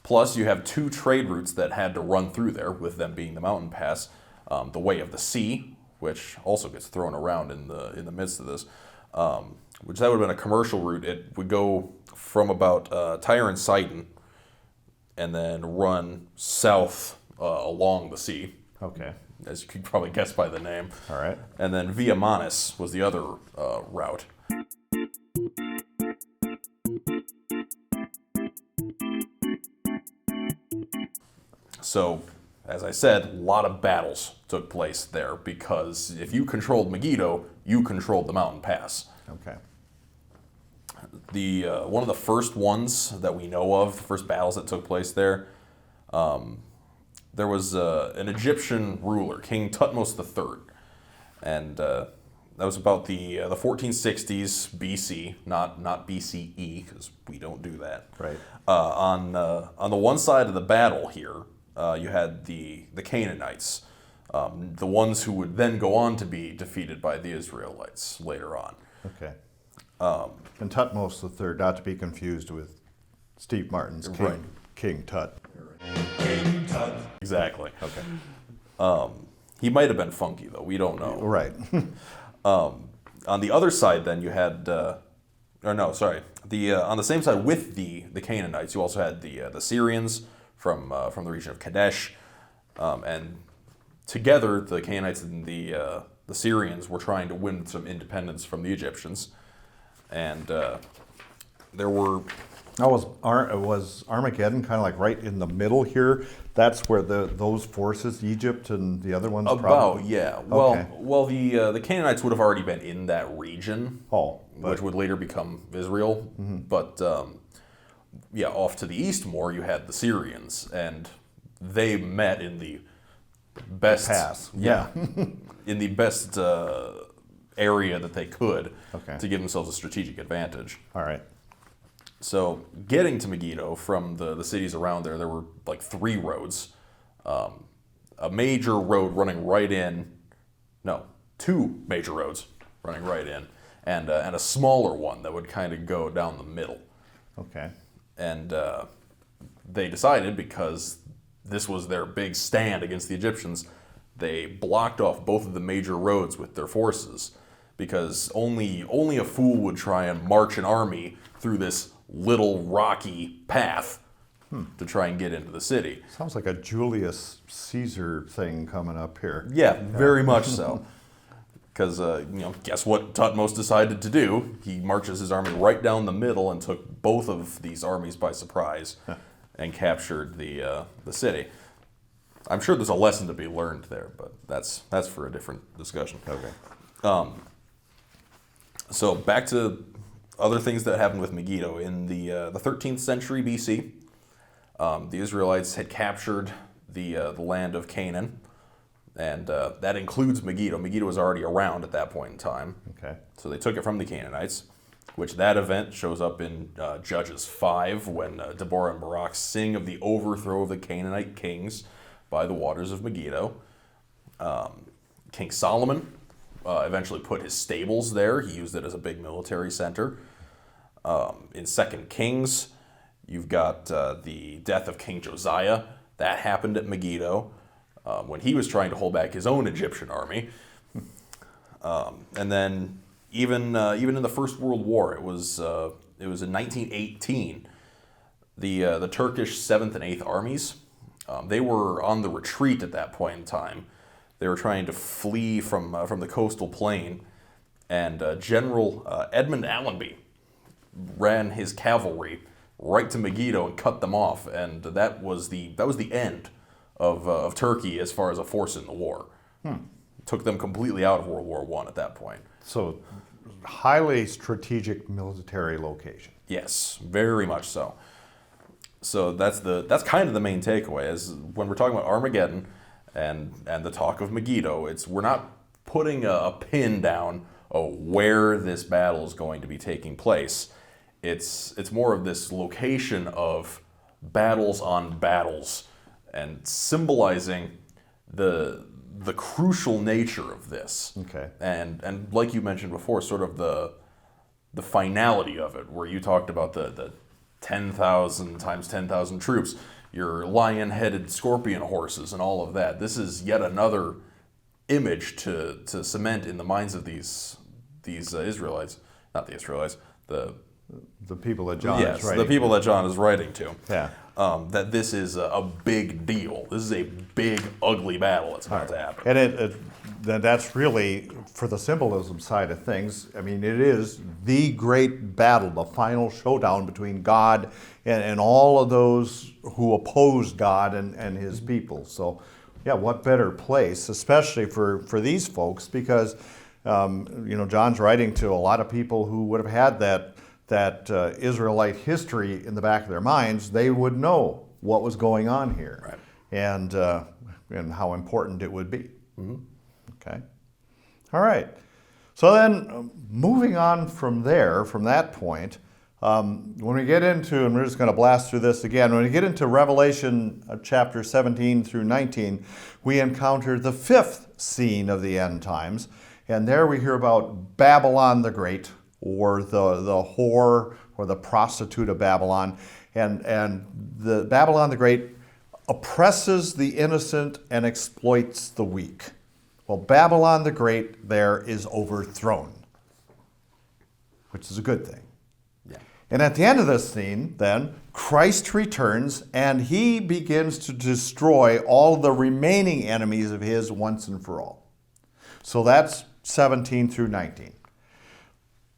Plus, you have two trade routes that had to run through there, with them being the mountain pass. The Way of the Sea, which also gets thrown around in the midst of this, which that would have been a commercial route. It would go from about Tyre and Sidon, and then run south along the sea, Okay. as you could probably guess by the name. All right. And then Via Manis was the other route. So, as I said, a lot of battles took place there, because if you controlled Megiddo, you controlled the mountain pass. Okay. The one of the first ones that we know of, the first battles that took place there, there was an Egyptian ruler, King Tutmos III, and that was about the 1460s BC, not BCE, because we don't do that. Right. On the one side of the battle here, you had the Canaanites, the ones who would then go on to be defeated by the Israelites later on. Okay. And Tutmos III, not to be confused with Steve Martin's King, Right. King Tut. King Tut. Exactly. Okay. He might have been funky, though. We don't know. Right. On the other side, then, you had... on the same side with the Canaanites, you also had the Syrians from the region of Kadesh. And together, the Canaanites and the Syrians were trying to win some independence from the Egyptians. And there were... Now, was Armageddon kind of like right in the middle here? That's where those forces, Egypt and the other ones, probably? Yeah. Okay. Well, the Canaanites would have already been in that region, which would later become Israel. But off to the east more, you had the Syrians, and they met in the best pass. Yeah, in the best area that they could to give themselves a strategic advantage. All right. So getting to Megiddo from the cities around there were like three roads. A major road running right in, two major roads running right in, and a smaller one that would kind of go down the middle. Okay. And they decided, because this was their big stand against the Egyptians, they blocked off both of the major roads with their forces, because only a fool would try and march an army through this little rocky path to try and get into the city. Sounds like a Julius Caesar thing coming up here. Yeah, very much so. Because, guess what Tutmos decided to do? He marches his army right down the middle and took both of these armies by surprise and captured the city. I'm sure there's a lesson to be learned there, but that's for a different discussion. Okay. So back to other things that happened with Megiddo. In the 13th century BC, the Israelites had captured the land of Canaan, and that includes Megiddo. Megiddo was already around at that point in time. Okay. So they took it from the Canaanites, which that event shows up in Judges 5 when Deborah and Barak sing of the overthrow of the Canaanite kings by the waters of Megiddo. King Solomon eventually put his stables there. He used it as a big military center. In 2 Kings, you've got the death of King Josiah. That happened at Megiddo when he was trying to hold back his own Egyptian army. And then even in the First World War, it was in 1918. The Turkish 7th and 8th armies, they were on the retreat at that point in time. They were trying to flee from the coastal plain, and General Edmund Allenby ran his cavalry right to Megiddo and cut them off, and that was the end of Turkey as far as a force in the war. Took them completely out of World War I at that point. So, highly strategic military location. Yes, very much so. So that's kind of the main takeaway is when we're talking about Armageddon and the talk of Megiddo, we're not putting a pin down where this battle is going to be taking place. It's more of this location of battles on battles and symbolizing the crucial nature of this. Okay. And like you mentioned before, sort of the finality of it, where you talked about the 10,000 times 10,000 troops, your lion-headed scorpion horses and all of that. This is yet another image to cement in the minds of these Israelites, not the Israelites, the people that John is writing. the people that John is writing to. Yeah. That this is a big deal. This is a big, ugly battle that's about to happen. And that's really, for the symbolism side of things, I mean, it is the great battle, the final showdown between God and all of those who oppose God and his people. So, yeah, what better place, especially for these folks, because, John's writing to a lot of people who would have had that Israelite history in the back of their minds. They would know what was going on here, right, and how important it would be. Mm-hmm. Okay. All right. So then, moving on from that point, when we get into, and we're just going to blast through this again, when we get into Revelation chapter 17 through 19, we encounter the fifth scene of the end times, and there we hear about Babylon the Great, or the whore or the prostitute of Babylon, and the Babylon the Great oppresses the innocent and exploits the weak. Well, Babylon the Great there is overthrown, which is a good thing. Yeah. And at the end of this scene, then, Christ returns and he begins to destroy all the remaining enemies of his once and for all. So that's 17 through 19.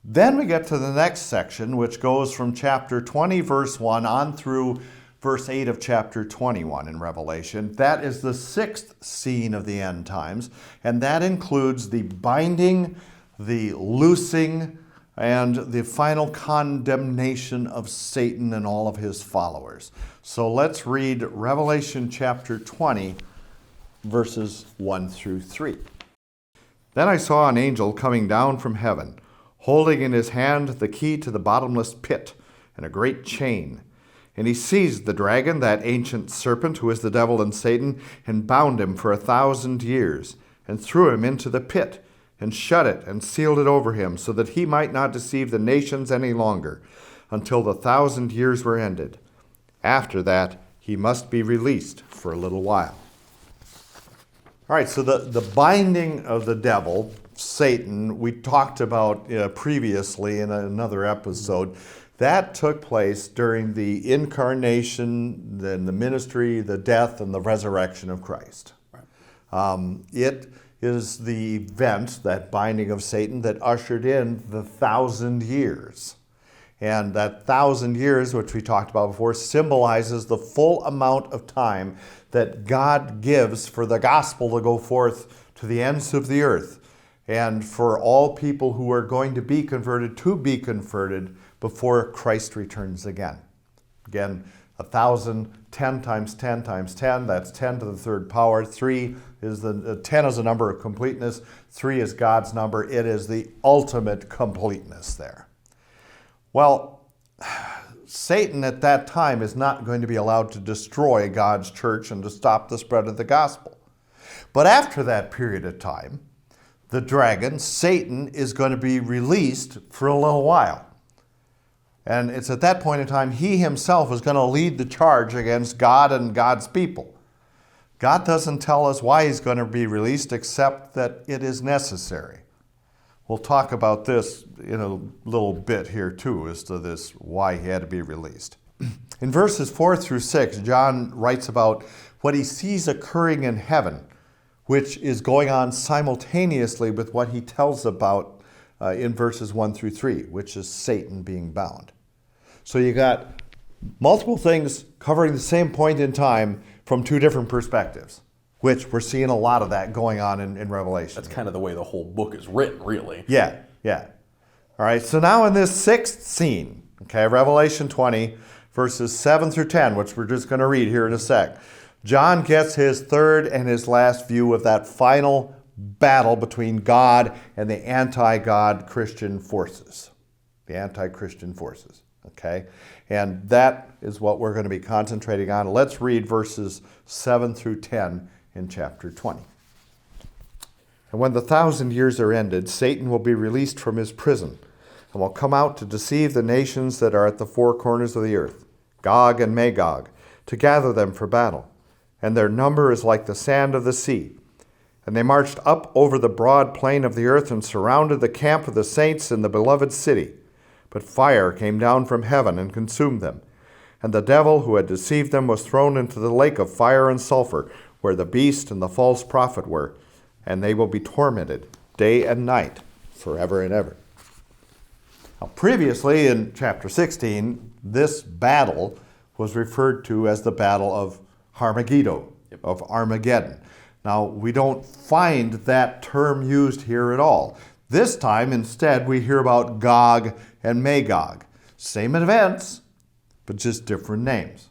Then we get to the next section, which goes from chapter 20, verse 1 on through verse 8 of chapter 21 in Revelation. That is the sixth scene of the end times, and that includes the binding, the loosing, and the final condemnation of Satan and all of his followers. So let's read Revelation chapter 20, verses 1 through 3. Then I saw an angel coming down from heaven, holding in his hand the key to the bottomless pit and a great chain. And he seized the dragon, that ancient serpent who is the devil and Satan, and bound him for 1,000 years, and threw him into the pit, and shut it, and sealed it over him, so that he might not deceive the nations any longer, until the 1,000 years were ended. After that, he must be released for a little while. All right, so the binding of the devil, Satan, we talked about previously in another episode. That took place during the incarnation, then the ministry, the death, and the resurrection of Christ. Right. It is the event, that binding of Satan, that ushered in the 1,000 years. And that 1,000 years, which we talked about before, symbolizes the full amount of time that God gives for the gospel to go forth to the ends of the earth. and for all people who are going to be converted before Christ returns again. Again, 1,000, 10 times 10 times 10, that's 10 to the third power. 10 is the number of completeness. 3 is God's number. It is the ultimate completeness there. Well, Satan at that time is not going to be allowed to destroy God's church and to stop the spread of the gospel. But after that period of time, the dragon, Satan, is going to be released for a little while. And it's at that point in time he himself is going to lead the charge against God and God's people. God doesn't tell us why he's going to be released except that it is necessary. We'll talk about this in a little bit here too, as to this, why he had to be released. In verses 4 through 6, John writes about what he sees occurring in heaven, which is going on simultaneously with what he tells about in verses 1 through 3, which is Satan being bound. So you got multiple things covering the same point in time from two different perspectives, which we're seeing a lot of that going on in Revelation. That's kind of the way the whole book is written, really. Yeah. All right, so now in this sixth scene, okay, Revelation 20, verses 7 through 10, which we're just going to read here in a sec, John gets his third and his last view of that final battle between God and the anti-God Christian forces. The anti-Christian forces, okay? And that is what we're going to be concentrating on. Let's read verses 7 through 10 in chapter 20. And when the 1,000 years are ended, Satan will be released from his prison and will come out to deceive the nations that are at the four corners of the earth, Gog and Magog, to gather them for battle. And their number is like the sand of the sea. And they marched up over the broad plain of the earth and surrounded the camp of the saints in the beloved city. But fire came down from heaven and consumed them. And the devil who had deceived them was thrown into the lake of fire and sulfur, where the beast and the false prophet were. And they will be tormented day and night forever and ever. Now, previously in chapter 16, this battle was referred to as the Battle of Armageddon, of Armageddon. Now, we don't find that term used here at all. This time, instead, we hear about Gog and Magog. Same events, but just different names.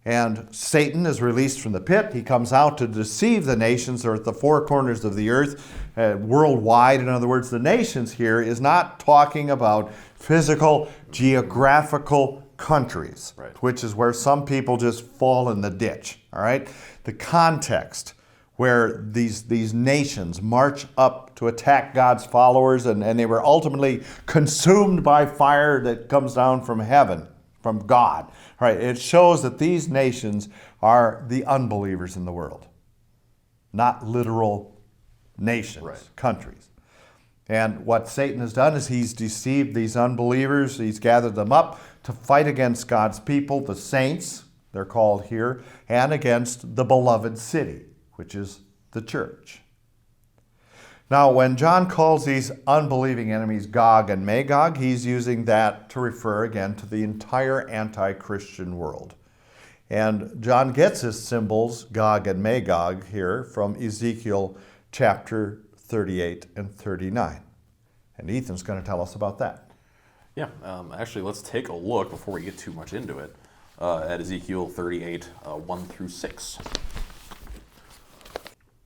And Satan is released from the pit. He comes out to deceive the nations that are at the four corners of the earth, worldwide. In other words, the nations here is not talking about physical, geographical countries, right, which is where some people just fall in the ditch, all right? The context where these nations march up to attack God's followers, and they were ultimately consumed by fire that comes down from heaven, from God. Right? It shows that these nations are the unbelievers in the world, not literal nations, right, countries. And what Satan has done is he's deceived these unbelievers. He's gathered them up to fight against God's people, the saints, they're called here, and against the beloved city, which is the church. Now, when John calls these unbelieving enemies Gog and Magog, he's using that to refer again to the entire anti-Christian world. And John gets his symbols, Gog and Magog, here from Ezekiel chapter 38 and 39. And Ethan's going to tell us about that. Yeah, actually, let's take a look before we get too much into it at Ezekiel 38, 1 through 6.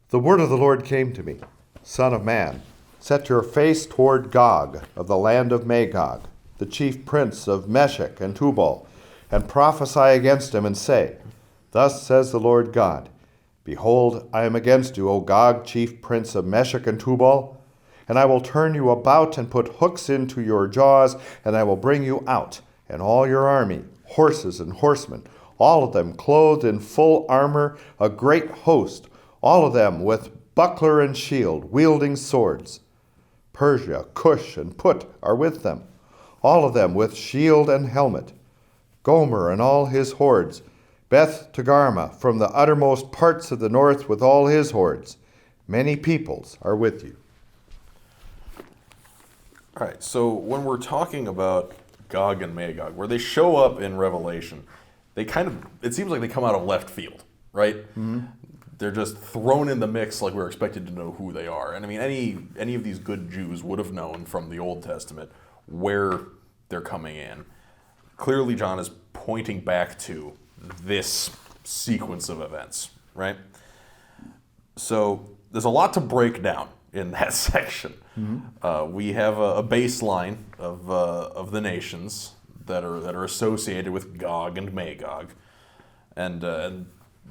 The word of the Lord came to me. Son of man, set your face toward Gog of the land of Magog, the chief prince of Meshech and Tubal, and prophesy against him and say, Thus says the Lord God, Behold, I am against you, O Gog, chief prince of Meshech and Tubal, and I will turn you about and put hooks into your jaws, and I will bring you out, and all your army, horses and horsemen, all of them clothed in full armor, a great host, all of them with buckler and shield, wielding swords. Persia, Cush, and Put are with them, all of them with shield and helmet. Gomer and all his hordes, Beth Togarmah from the uttermost parts of the north with all his hordes. Many peoples are with you. All right, so when we're talking about Gog and Magog, where they show up in Revelation, it seems like they come out of left field, right? Mm-hmm. they're just thrown in the mix like we're expected to know who they are. And I mean, any of these good Jews would have known from the Old Testament where they're coming in. Clearly, John is pointing back to this sequence of events, right? So there's a lot to break down in that section. We have a baseline of the nations that are associated with Gog and Magog, and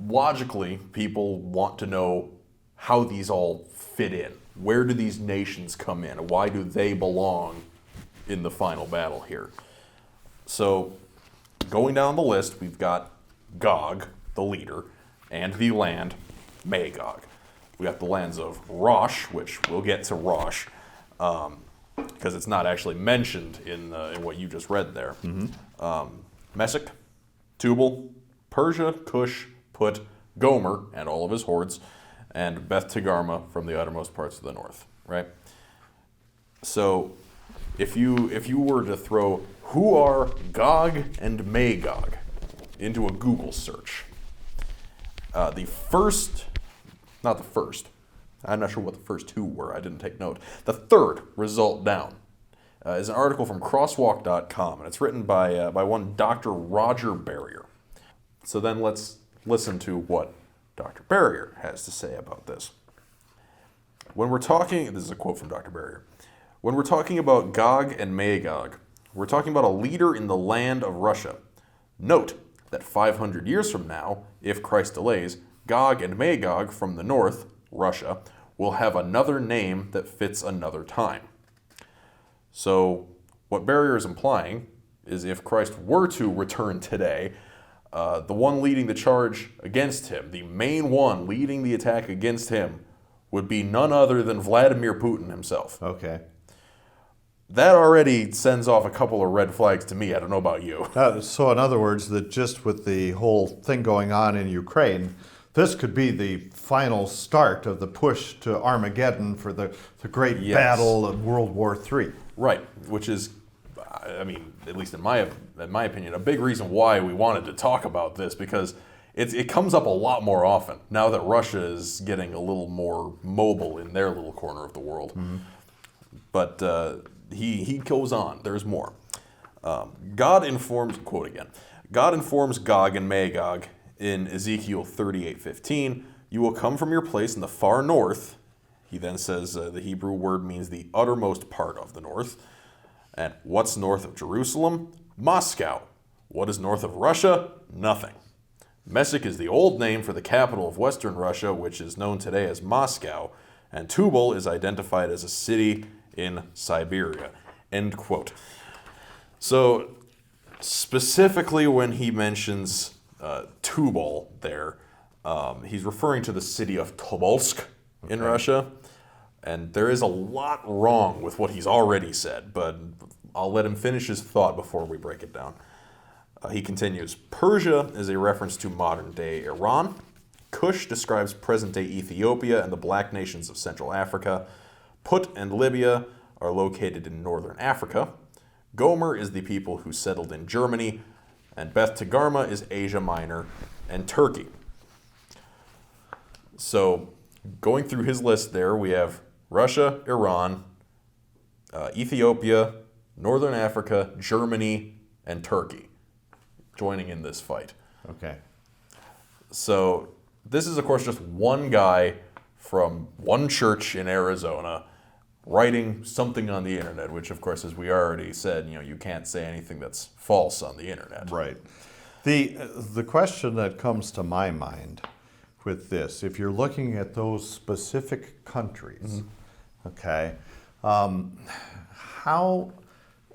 logically, people want to know how these all fit in. Where do these nations come in? Why do they belong in the final battle here? So, going down the list, we've got Gog, the leader, and the land, Magog. We got the lands of Rosh, which we'll get to Rosh, because it's not actually mentioned in what you just read there. Meshech, Tubal, Persia, Cush, Put, Gomer, and all of his hordes, and Beth Togarmah from the uttermost parts of the north, right? So, if you were to throw who are Gog and Magog into a Google search, I'm not sure what the first two were, I didn't take note. The third result down is an article from crosswalk.com, and it's written by one Dr. Roger Barrier. So then let's listen to what Dr. Barrier has to say about this. This is a quote from Dr. Barrier. When we're talking about Gog and Magog, we're talking about a leader in the land of Russia. Note that 500 years from now, if Christ delays, Gog and Magog from the north, Russia, will have another name that fits another time. So, what Barrier is implying is if Christ were to return today, the one leading the charge against him, the main one leading the attack against him, would be none other than Vladimir Putin himself. Okay. That already sends off a couple of red flags to me. I don't know about you. So in other words, that just with the whole thing going on in Ukraine, this could be the final start of the push to Armageddon for the great battle of World War III. Right, which is, I mean, at least in my opinion, a big reason why we wanted to talk about this, because it comes up a lot more often now that Russia is getting a little more mobile in their little corner of the world. But he goes on. There's more. God informs Gog and Magog in Ezekiel 38:15. You will come from your place in the far north. He then says the Hebrew word means the uttermost part of the north. And what's north of Jerusalem? Moscow. What is north of Russia? Nothing. Meshech is the old name for the capital of Western Russia, which is known today as Moscow, and Tubal is identified as a city in Siberia. End quote. So, specifically when he mentions Tubal there, he's referring to the city of Tobolsk in Russia, and there is a lot wrong with what he's already said, but I'll let him finish his thought before we break it down. He continues, Persia is a reference to modern-day Iran. Cush describes present-day Ethiopia and the black nations of Central Africa. Put and Libya are located in northern Africa. Gomer is the people who settled in Germany, and Beth Togarmah is Asia Minor and Turkey. So, going through his list there, we have Russia, Iran, Ethiopia, Northern Africa, Germany, and Turkey joining in this fight. Okay. So, this is, of course, just one guy from one church in Arizona writing something on the internet, which, of course, as we already said, you can't say anything that's false on the internet. Right. The question that comes to my mind with this, if you're looking at those specific countries, okay, how,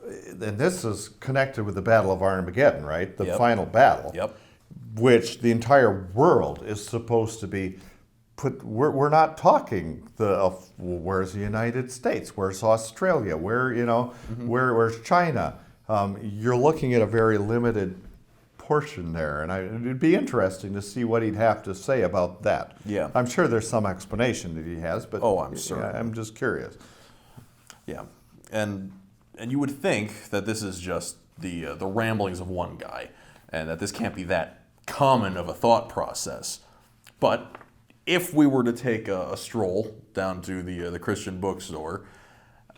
and this is connected with the Battle of Armageddon, right? The final battle, which the entire world is supposed to be put. We're not talking where's the United States, where's Australia, where's China. You're looking at a very limited portion there, and it'd be interesting to see what he'd have to say about that. Yeah, I'm sure there's some explanation that he has, but I'm sure. I'm just curious. Yeah, and you would think that this is just the ramblings of one guy, and that this can't be that common of a thought process. But if we were to take a stroll down to the Christian bookstore,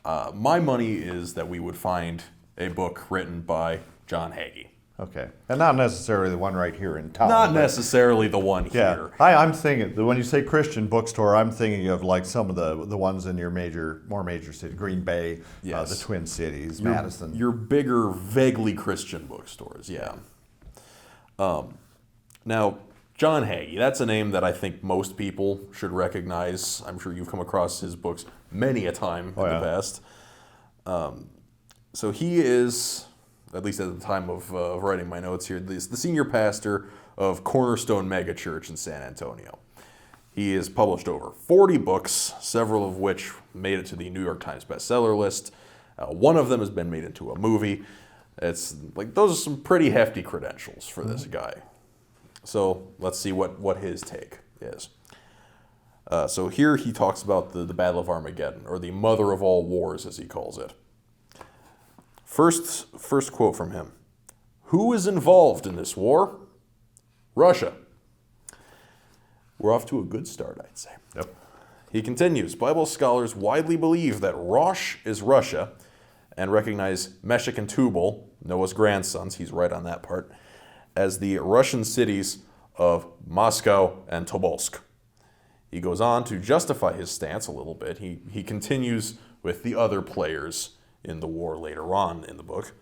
my money is that we would find a book written by John Hagee. Okay. And not necessarily the one right here in town. Not necessarily the one Yeah. here. I'm thinking, when you say Christian bookstore, I'm thinking of like some of the ones in your more major cities, Green Bay, Yes. the Twin Cities, Madison. Your bigger, vaguely Christian bookstores, yeah. Now, John Hagee, that's a name that I think most people should recognize. I'm sure you've come across his books many a time in the past. So he is, at least at the time of writing my notes here, the senior pastor of Cornerstone Megachurch in San Antonio. He has published over 40 books, several of which made it to the New York Times bestseller list. One of them has been made into a movie. It's like, those are some pretty hefty credentials for this guy. So let's see what his take is. So here he talks about the Battle of Armageddon, or the mother of all wars, as he calls it. First quote from him. "Who is involved in this war? Russia." We're off to a good start, I'd say. Yep. He continues, "Bible scholars widely believe that Rosh is Russia and recognize Meshech and Tubal, Noah's grandsons, he's right on that part, as the Russian cities of Moscow and Tobolsk." He goes on to justify his stance a little bit. He continues with the other players in the war later on in the book.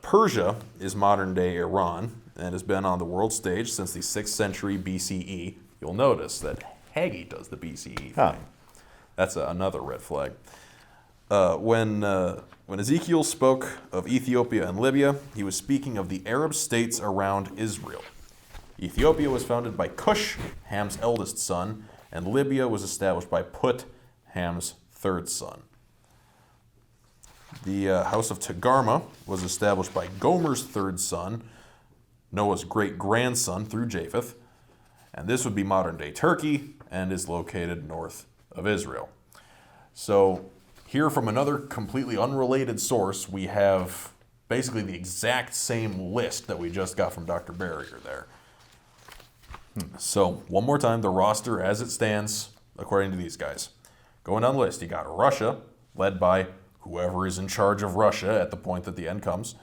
Persia is modern-day Iran and has been on the world stage since the 6th century BCE. You'll notice that Hagee does the BCE thing. That's another red flag. When Ezekiel spoke of Ethiopia and Libya, he was speaking of the Arab states around Israel. Ethiopia was founded by Cush, Ham's eldest son, and Libya was established by Put, Ham's third son. The house of Togarmah was established by Gomer's third son, Noah's great-grandson through Japheth, and this would be modern-day Turkey and is located north of Israel. So here, from another completely unrelated source, we have basically the exact same list that we just got from Dr. Barrier there. So one more time, the roster as it stands, according to these guys. Going down the list, you got Russia, led by whoever is in charge of Russia at the point that the end comes.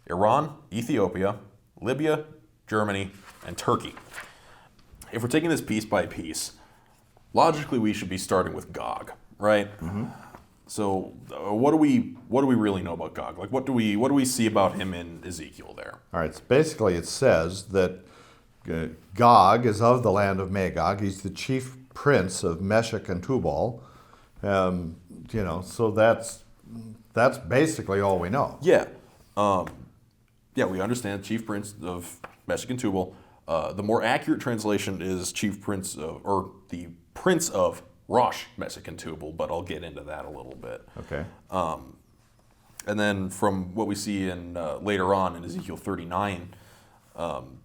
Iran, Ethiopia, Libya, Germany, and Turkey. If we're taking this piece by piece, logically we should be starting with Gog, right? Mm-hmm. So what do we really know about Gog? Like, what do we see about him in Ezekiel there? All right. So basically, it says that Gog is of the land of Magog. He's the chief prince of Meshech and Tubal. So that's basically all we know. Yeah. We understand chief prince of Meshech and Tubal. The more accurate translation is chief prince of, or the prince of Rosh, Meshech and Tubal, but I'll get into that a little bit. Okay. And then from what we see in later on in Ezekiel 39,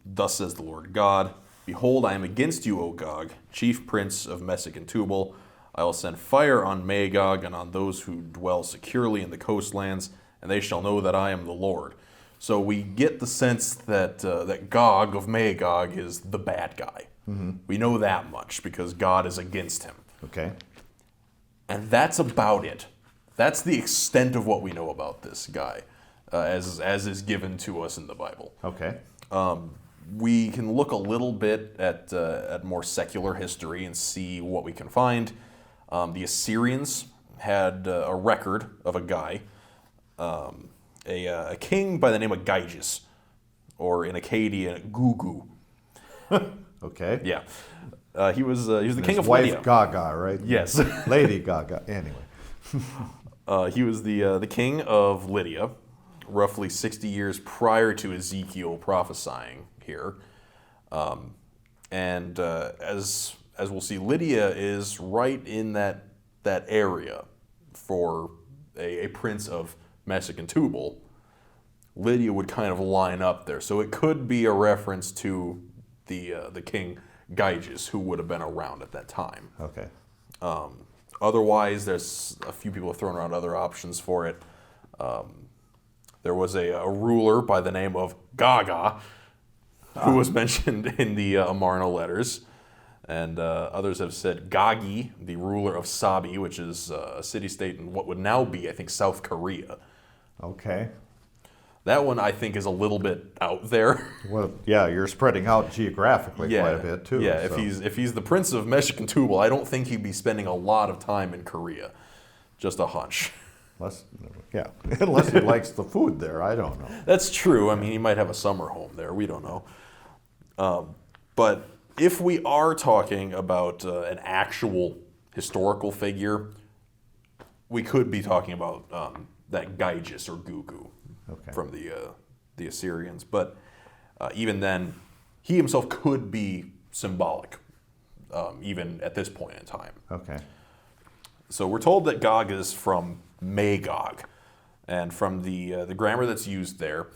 thus says the Lord God, "Behold, I am against you, O Gog, chief prince of Meshech and Tubal. I will send fire on Magog and on those who dwell securely in the coastlands, and they shall know that I am the Lord." So we get the sense that that Gog of Magog is the bad guy. Mm-hmm. We know that much because God is against him. Okay. And that's about it. That's the extent of what we know about this guy, as is given to us in the Bible. Okay. We can look a little bit at more secular history and see what we can find. The Assyrians had a record of a guy, a king by the name of Gyges, or in Akkadian, Gugu. Okay. Yeah, he was the king of wife Lydia. Gaga, right? Yes, Lady Gaga. Anyway. he was the king of Lydia, roughly 60 years prior to Ezekiel prophesying here, and as we'll see, Lydia is right in that area for a prince of Meshech and Tubal. Lydia would kind of line up there, so it could be a reference to the king Gyges, who would have been around at that time. Okay. Otherwise, there's a few people have thrown around other options for it. There was a ruler by the name of Gaga, who was mentioned in the Amarna letters. And others have said Gagi, the ruler of Sabi, which is a city-state in what would now be, I think, South Korea. Okay. That one, I think, is a little bit out there. Well, yeah, you're spreading out geographically quite a bit, too. Yeah, so. if he's the prince of Meshach and Tubal, I don't think he'd be spending a lot of time in Korea. Just a hunch. Unless he likes the food there, I don't know. That's true. I mean, he might have a summer home there. We don't know. But if we are talking about an actual historical figure, we could be talking about that Gyges or Gugu from the Assyrians. But even then, he himself could be symbolic, even at this point in time. Okay. So we're told that Gog is from Magog. And from the grammar that's used there,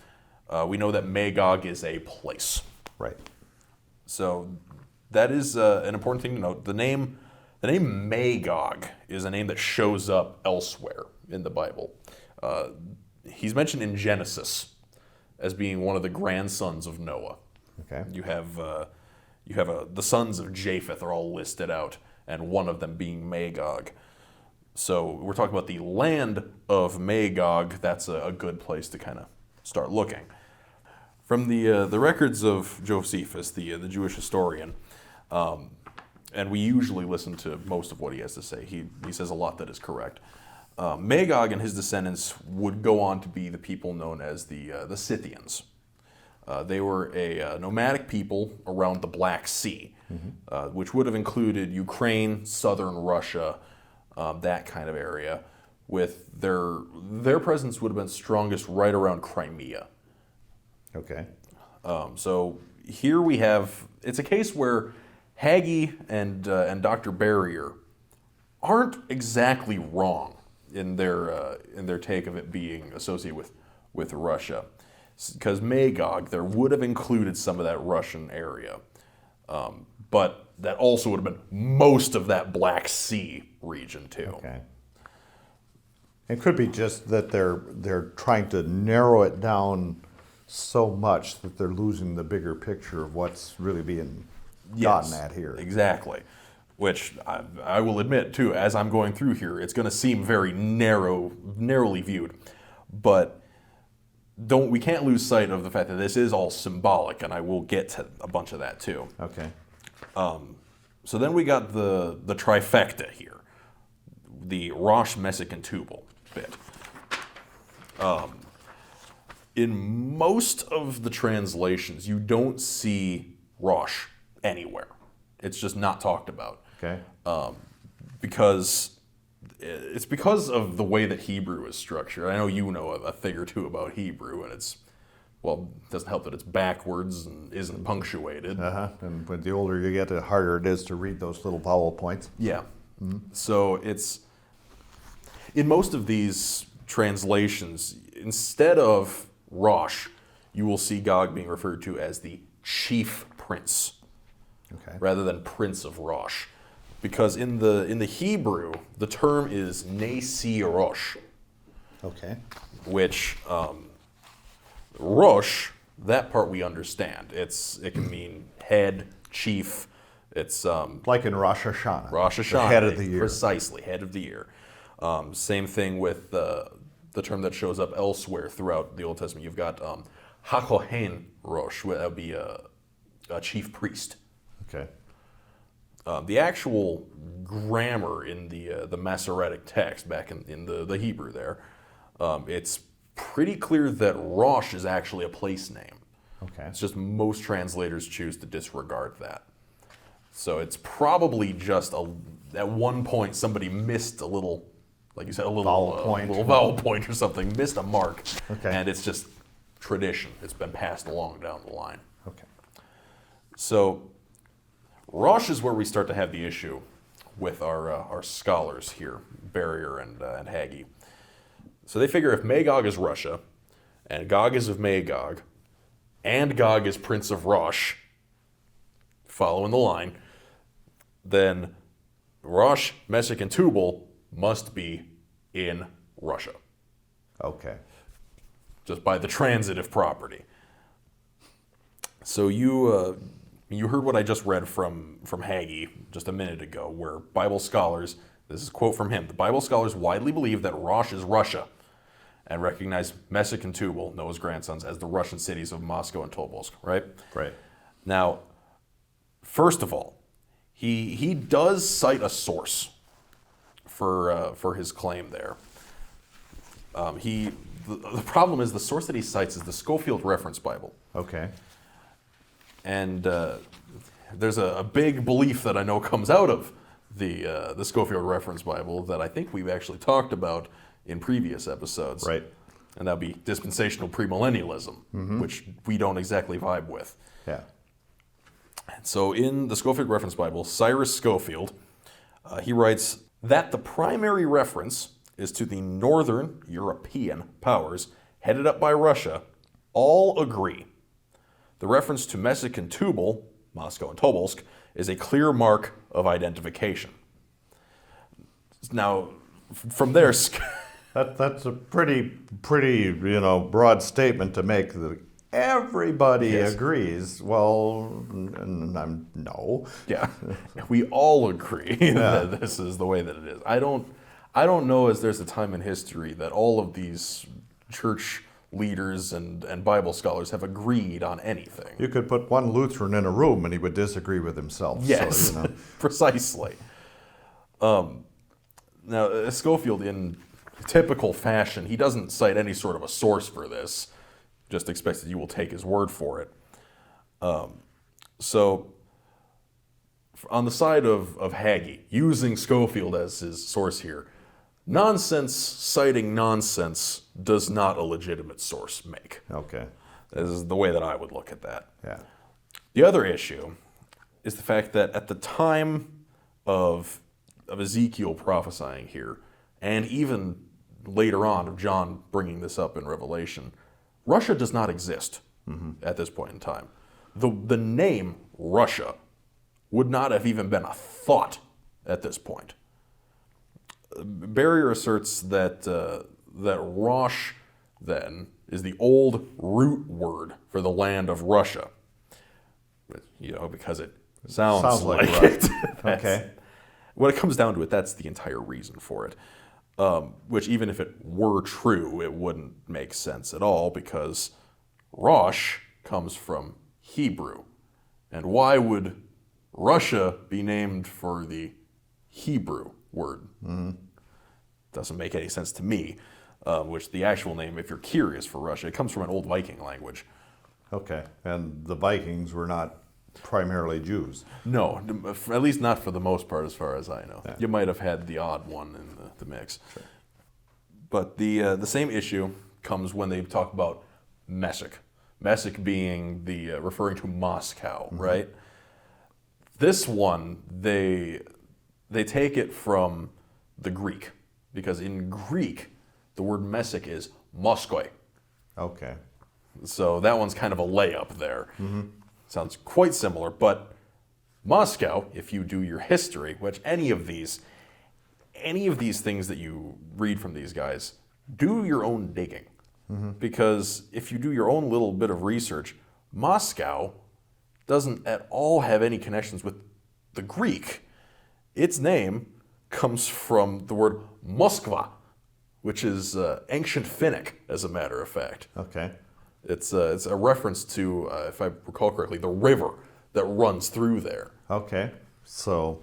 we know that Magog is a place. Right. So that is an important thing to note. The name Magog is a name that shows up elsewhere in the Bible. He's mentioned in Genesis as being one of the grandsons of Noah. Okay. You have the sons of Japheth are all listed out, and one of them being Magog. So we're talking about the land of Magog. That's a good place to kind of start looking. From the records of Josephus, the Jewish historian, and we usually listen to most of what he has to say. He says a lot that is correct. Magog and his descendants would go on to be the people known as the Scythians. They were a nomadic people around the Black Sea, which would have included Ukraine, southern Russia, that kind of area. With their presence would have been strongest right around Crimea. Okay. So here we have, it's a case where Hagee and Dr. Barrier aren't exactly wrong in their take of it being associated with Russia. Because Magog, there would have included some of that Russian area. But that also would have been most of that Black Sea region too. Okay. It could be just that they're trying to narrow it down so much that they're losing the bigger picture of what's really being gotten at here. Exactly. Which I will admit too, as I'm going through here, it's going to seem very narrowly viewed, but we can't lose sight of the fact that this is all symbolic, and I will get to a bunch of that too. Okay. So then we got the trifecta here, the Rosh, Meshach, and Tubal bit. In most of the translations, you don't see Rosh anywhere. It's just not talked about. Okay. Because of the way that Hebrew is structured. I know you know a thing or two about Hebrew, and it doesn't help that it's backwards and isn't punctuated. And when the older you get, the harder it is to read those little vowel points. Yeah. So it's, in most of these translations, instead of Rosh, you will see Gog being referred to as the chief prince, rather than prince of Rosh. Because in the Hebrew, the term is Nasi Rosh. Okay. Which, Rosh, that part we understand. It can mean head, chief. It's like in Rosh Hashanah. Rosh Hashanah, the head of the year. Precisely, head of the year. Same thing with the term that shows up elsewhere throughout the Old Testament. You've got Hakohen Rosh, that would be a chief priest. Okay. The actual grammar in the Masoretic text, back in the Hebrew there, it's pretty clear that Rosh is actually a place name. Okay. It's just most translators choose to disregard that. So it's probably just at one point somebody missed a little, like you said, a little vowel point or something, missed a mark. Okay. And it's just tradition. It's been passed along down the line. Okay. So Rosh is where we start to have the issue with our scholars here, Barrier and Hagee. So they figure if Magog is Russia, and Gog is of Magog, and Gog is Prince of Rosh, following the line, then Rosh, Meshach, and Tubal must be in Russia. Okay. Just by the transitive property. So you You heard what I just read from Hagee just a minute ago, where Bible scholars, this is a quote from him, the Bible scholars widely believe that Rosh is Russia and recognize Meshech and Tubal, Noah's grandsons, as the Russian cities of Moscow and Tobolsk, right? Right. Now, first of all, he does cite a source for his claim there. The problem is the source that he cites is the Schofield Reference Bible. Okay. And there's a big belief that I know comes out of the Schofield Reference Bible that I think we've actually talked about in previous episodes. Right. And that would be dispensational premillennialism, which we don't exactly vibe with. Yeah. And so in the Schofield Reference Bible, Cyrus Schofield, he writes that the primary reference is to the northern European powers headed up by Russia, all agree. The reference to Meshech and Tubal, Moscow and Tobolsk, is a clear mark of identification. Now, from there, That's a pretty broad statement to make. That everybody agrees. Well, no. Yeah, we all agree that this is the way that it is. I don't know as there's a time in history that all of these church leaders and Bible scholars have agreed on anything. You could put one Lutheran in a room and he would disagree with himself. Yes, So, precisely. Now, Schofield, in typical fashion, he doesn't cite any sort of a source for this, just expects that you will take his word for it. So, on the side of Hagee, using Schofield as his source here, nonsense citing nonsense does not a legitimate source make. Okay. This is the way that I would look at that. Yeah. The other issue is the fact that at the time of Ezekiel prophesying here, and even later on of John bringing this up in Revelation, Russia does not exist at this point in time. The name Russia would not have even been a thought at this point. Barrier asserts that Rosh then is the old root word for the land of Russia. Because it sounds like it. Okay. When it comes down to it, that's the entire reason for it. Which, even if it were true, it wouldn't make sense at all, because Rosh comes from Hebrew. And why would Russia be named for the Hebrew word? Doesn't make any sense to me. Which the actual name, if you're curious, for Russia, it comes from an old Viking language. Okay. And the Vikings were not primarily Jews. No, at least not for the most part, as far as I know. Yeah. You might have had the odd one in the mix. Sure. But the same issue comes when they talk about Meshech. Meshech being the referring to Moscow, right? This one, they take it from the Greek, because in Greek, the word Meshech is Moskoi. Okay. So that one's kind of a layup there. Sounds quite similar, but Moscow, if you do your history, which any of these things that you read from these guys, do your own digging. Because if you do your own little bit of research, Moscow doesn't at all have any connections with the Greek. Its name comes from the word Moskva, which is ancient Finnic, as a matter of fact. Okay. It's a reference to, if I recall correctly, the river that runs through there. Okay. So,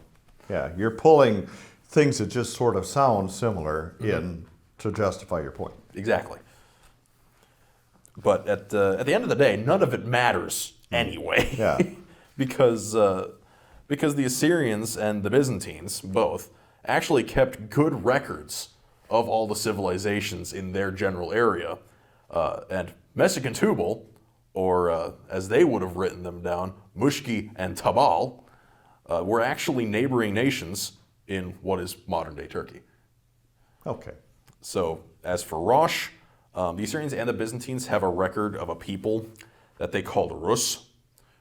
yeah, you're pulling things that just sort of sound similar in to justify your point. Exactly. But at the end of the day, none of it matters anyway. Yeah. because the Assyrians and the Byzantines, both, actually kept good records of all the civilizations in their general area. And Meshech and Tubal, or as they would have written them down, Mushki and Tabal, were actually neighboring nations in what is modern-day Turkey. Okay. So as for Rosh, the Assyrians and the Byzantines have a record of a people that they called Rus,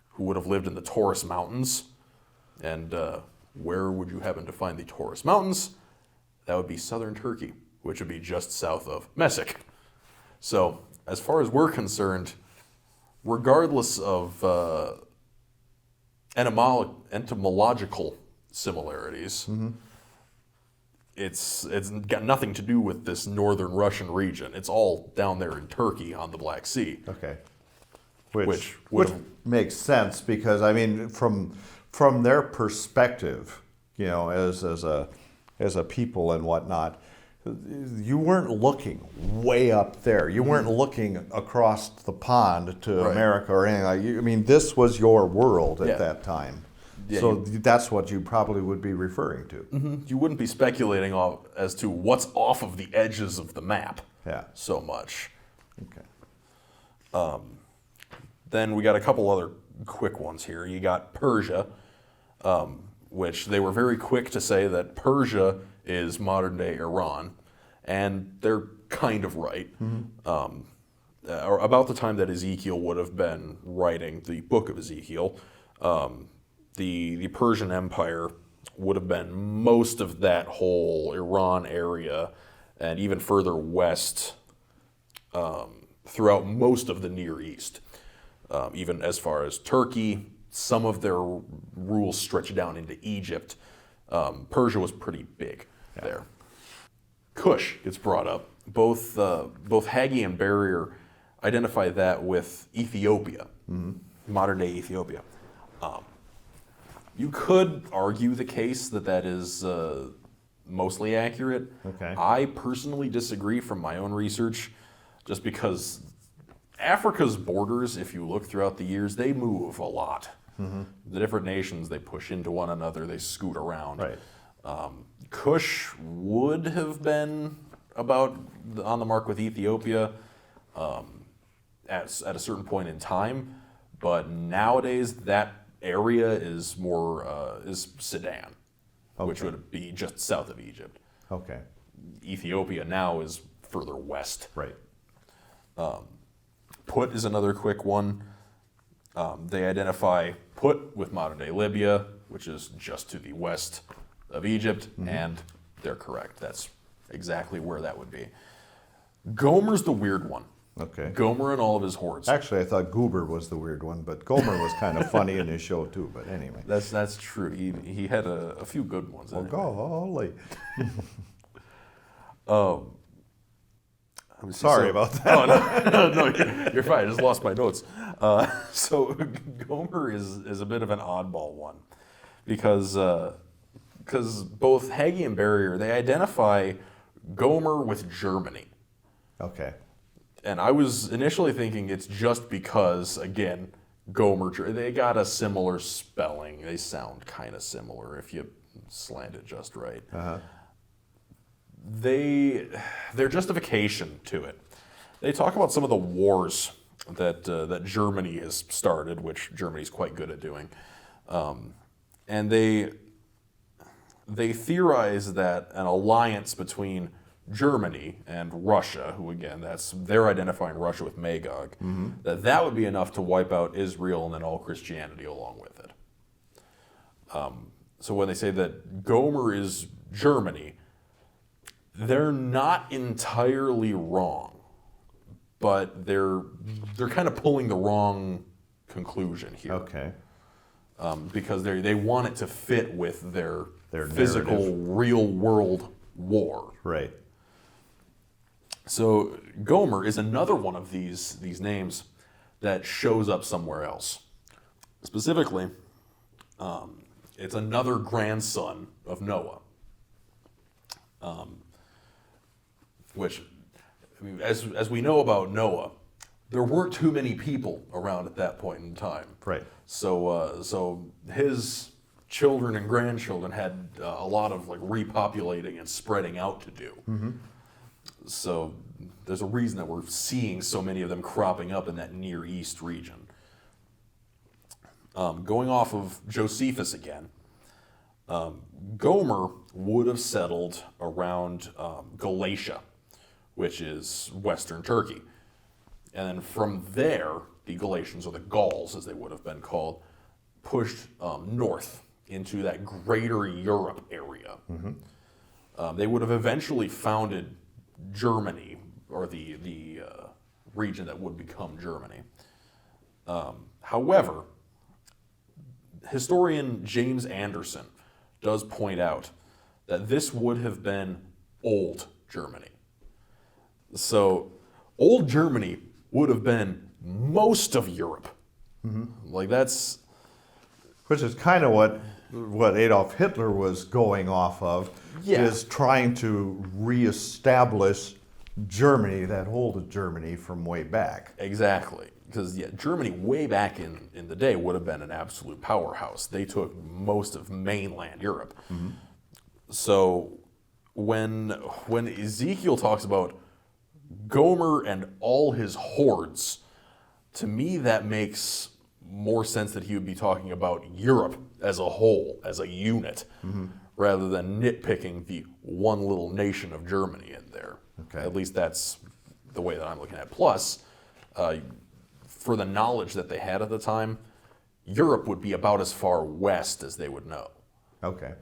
who would have lived in the Taurus Mountains. And where would you happen to find the Taurus Mountains? That would be southern Turkey, which would be just south of Meshech. So as far as we're concerned, regardless of entomological similarities. It's got nothing to do with this northern Russian region. It's all down there in Turkey on the Black Sea. Okay. Which Which makes sense because I mean, from their perspective, you know, as a people and whatnot, you weren't looking way up there. You weren't looking across the pond to Right. America or anything like. I mean, this was your world at Yeah. that time. Yeah, So that's what you probably would be referring to. You wouldn't be speculating as to what's off of the edges of the map Yeah. so much. Okay. Then we got a couple other quick ones here. You got Persia, which they were very quick to say that Persia is modern-day Iran, and they're kind of right. Or about the time that Ezekiel would have been writing the book of Ezekiel, the Persian Empire would have been most of that whole Iran area, and even further west throughout most of the Near East. Even as far as Turkey, some of their rules stretch down into Egypt. Persia was pretty big there. Kush gets brought up. Both Hagee and Barrier identify that with Ethiopia, modern-day Ethiopia. You could argue the case that is mostly accurate. Okay. I personally disagree from my own research, just because Africa's borders, if you look throughout the years, they move a lot. The different nations, they push into one another, they scoot around. Right. Kush would have been about on the mark with Ethiopia at a certain point in time, but nowadays that area is more is Sudan, which Okay. would be just south of Egypt. Okay. Ethiopia now is further west. Right. Put is another quick one. They identify Put with modern-day Libya, which is just to the west of Egypt, and they're correct. That's exactly where that would be. Gomer's the weird one. Okay. Gomer and all of his hordes. Actually, I thought Goober was the weird one, but Gomer was kind of funny in his show too. But anyway. That's true. He had a few good ones. Oh, golly. Let me see. Sorry So- about that. Oh, no, you're fine. I just lost my notes. So Gomer is a bit of an oddball one because both Hagee and Barrier, they identify Gomer with Germany. Okay. And I was initially thinking it's just because, again, Gomer, they got a similar spelling. They sound kind of similar if you slant it just right. Their justification to it, they talk about some of the wars that Germany has started, which Germany's quite good at doing, and they theorize that an alliance between Germany and Russia, who again they're identifying Russia with Magog, that would be enough to wipe out Israel and then all Christianity along with it. So when they say that Gomer is Germany, they're not entirely wrong, but they're kind of pulling the wrong conclusion here. Okay. Because they want it to fit with their Their physical, narrative. real world war. Right. So Gomer is another one of these names that shows up somewhere else. Specifically, it's another grandson of Noah. Which, I mean, as we know about Noah, there weren't too many people around at that point in time. Right. So his children and grandchildren had a lot of like repopulating and spreading out to do. So there's a reason that we're seeing so many of them cropping up in that Near East region. Going off of Josephus again, Gomer would have settled around Galatia, which is western Turkey. And then from there, the Galatians, or the Gauls as they would have been called, pushed north into that greater Europe area. They would have eventually founded Germany, or the region that would become Germany. However, historian James Anderson does point out that this would have been old Germany. So old Germany would have been most of Europe. Like that's... Which is kind of what Adolf Hitler was going off of, is trying to reestablish Germany, that old Germany from way back. Exactly. Because Germany way back in the day would have been an absolute powerhouse. They took most of mainland Europe. So when Ezekiel talks about Gomer and all his hordes, to me that makes more sense that he would be talking about Europe as a whole, as a unit, rather than nitpicking the one little nation of Germany in there. Okay. At least that's the way that I'm looking at it. Plus, for the knowledge that they had at the time, Europe would be about as far west as they would know. Okay.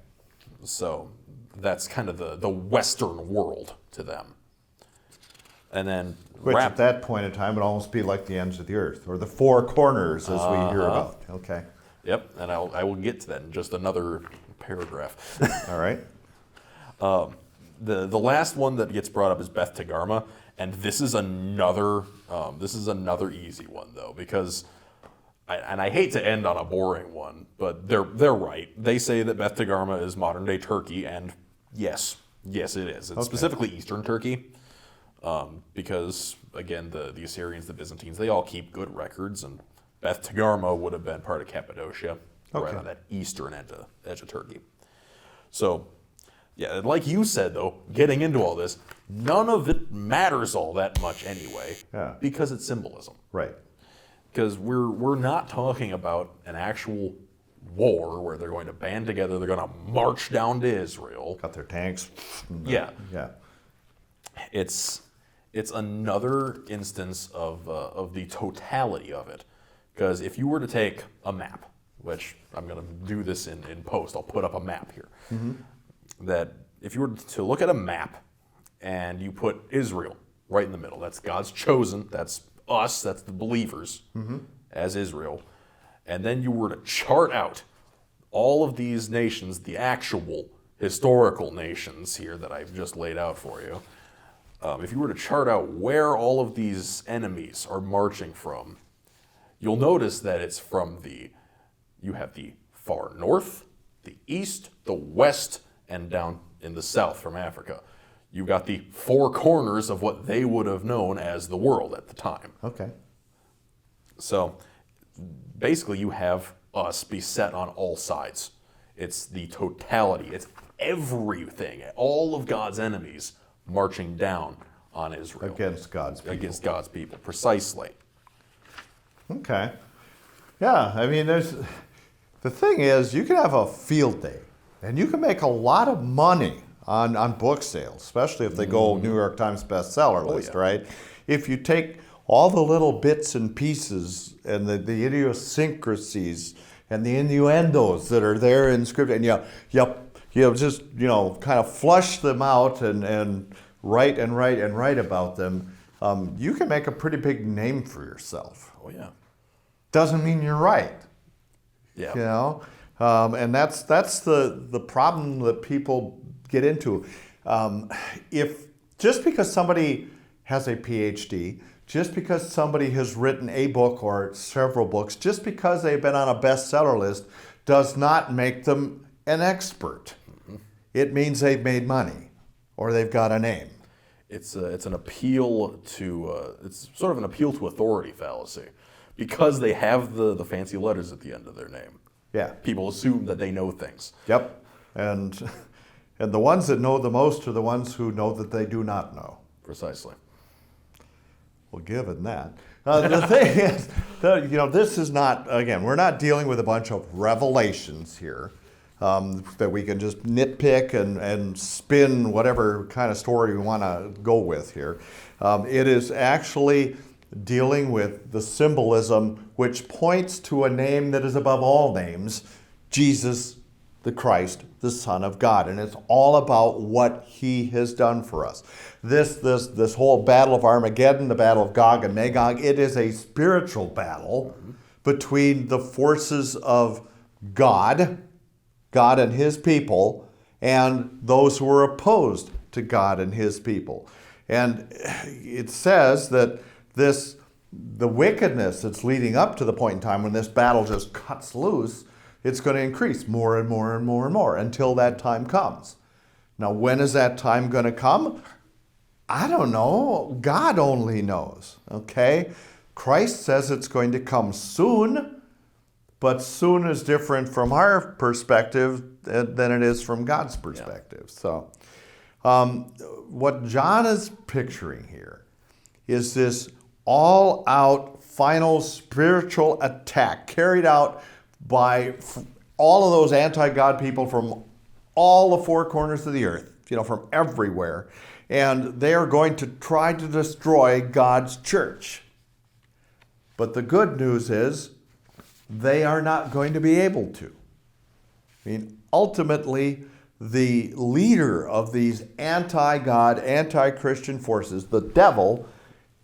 So that's kind of the Western world to them. And then Which at that point in time would almost be like the ends of the earth, or the four corners as we hear about. Okay. Yep, and I will get to that in just another paragraph. All right. The last one that gets brought up is Beth Togarmah, and this is another easy one though, because I hate to end on a boring one, but they're right. They say that Beth Togarmah is modern day Turkey, and yes it is. It's specifically Eastern Turkey. Because, again, the Assyrians, the Byzantines, they all keep good records, and Beth Togarmah would have been part of Cappadocia, right on that eastern edge of Turkey. So, yeah, like you said, though, getting into all this, none of it matters all that much anyway, because it's symbolism. Right. Because we're not talking about an actual war where they're going to band together, they're going to march down to Israel. Got their tanks. Yeah. Yeah. It's another instance of the totality of it. Because if you were to take a map, which I'm going to do this in post, I'll put up a map here. That if you were to look at a map and you put Israel right in the middle, that's God's chosen, that's us, that's the believers as Israel. And then you were to chart out all of these nations, the actual historical nations here that I've just laid out for you. If you were to chart out where all of these enemies are marching from, you'll notice that it's from you have the far north, the east, the west, and down in the south from Africa. You got the four corners of what they would have known as the world at the time. Okay. So basically you have us beset on all sides. It's the totality. It's everything. All of God's enemies marching down on Israel. Against God's people. Against God's people, precisely. Okay. Yeah, I mean, the thing is, you can have a field day, and you can make a lot of money on book sales, especially if they go New York Times bestseller list, right? If you take all the little bits and pieces and the idiosyncrasies and the innuendos that are there in script, and you just kind of flush them out and write about them, you can make a pretty big name for yourself. Oh yeah. Doesn't mean you're right. Yeah. And that's the problem that people get into. If just because somebody has a PhD, just because somebody has written a book or several books, just because they've been on a bestseller list, does not make them an expert. It means they've made money or they've got a name. It's an appeal to it's sort of an appeal to authority fallacy, because they have the fancy letters at the end of their name. Yeah. People assume that they know things. Yep. And the ones that know the most are the ones who know that they do not know. Precisely. Well, given that, the thing is, this is not, again, we're not dealing with a bunch of revelations here that we can just nitpick and spin whatever kind of story we want to go with here. It is actually dealing with the symbolism which points to a name that is above all names, Jesus the Christ, the Son of God. And it's all about what he has done for us. This whole battle of Armageddon, the battle of Gog and Magog, it is a spiritual battle between the forces of God and his people, and those who are opposed to God and his people. And it says that the wickedness that's leading up to the point in time when this battle just cuts loose, it's going to increase more and more and more and more until that time comes. Now, when is that time going to come? I don't know. God only knows, okay? Christ says it's going to come soon, but soon is different from our perspective than it is from God's perspective. So, what John is picturing here is this all-out, final spiritual attack carried out by all of those anti-God people from all the four corners of the earth, from everywhere. And they are going to try to destroy God's church. But the good news is they are not going to be able to. Ultimately, the leader of these anti-God, anti-Christian forces, the devil,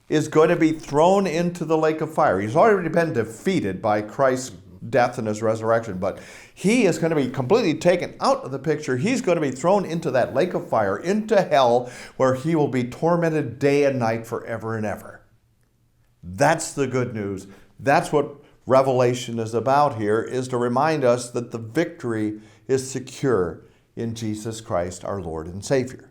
is going to be thrown into the lake of fire. He's already been defeated by Christ's death and his resurrection, but he is going to be completely taken out of the picture. He's going to be thrown into that lake of fire, into hell, where he will be tormented day and night forever and ever. That's the good news. That's what Revelation is about here, is to remind us that the victory is secure in Jesus Christ, our Lord and Savior.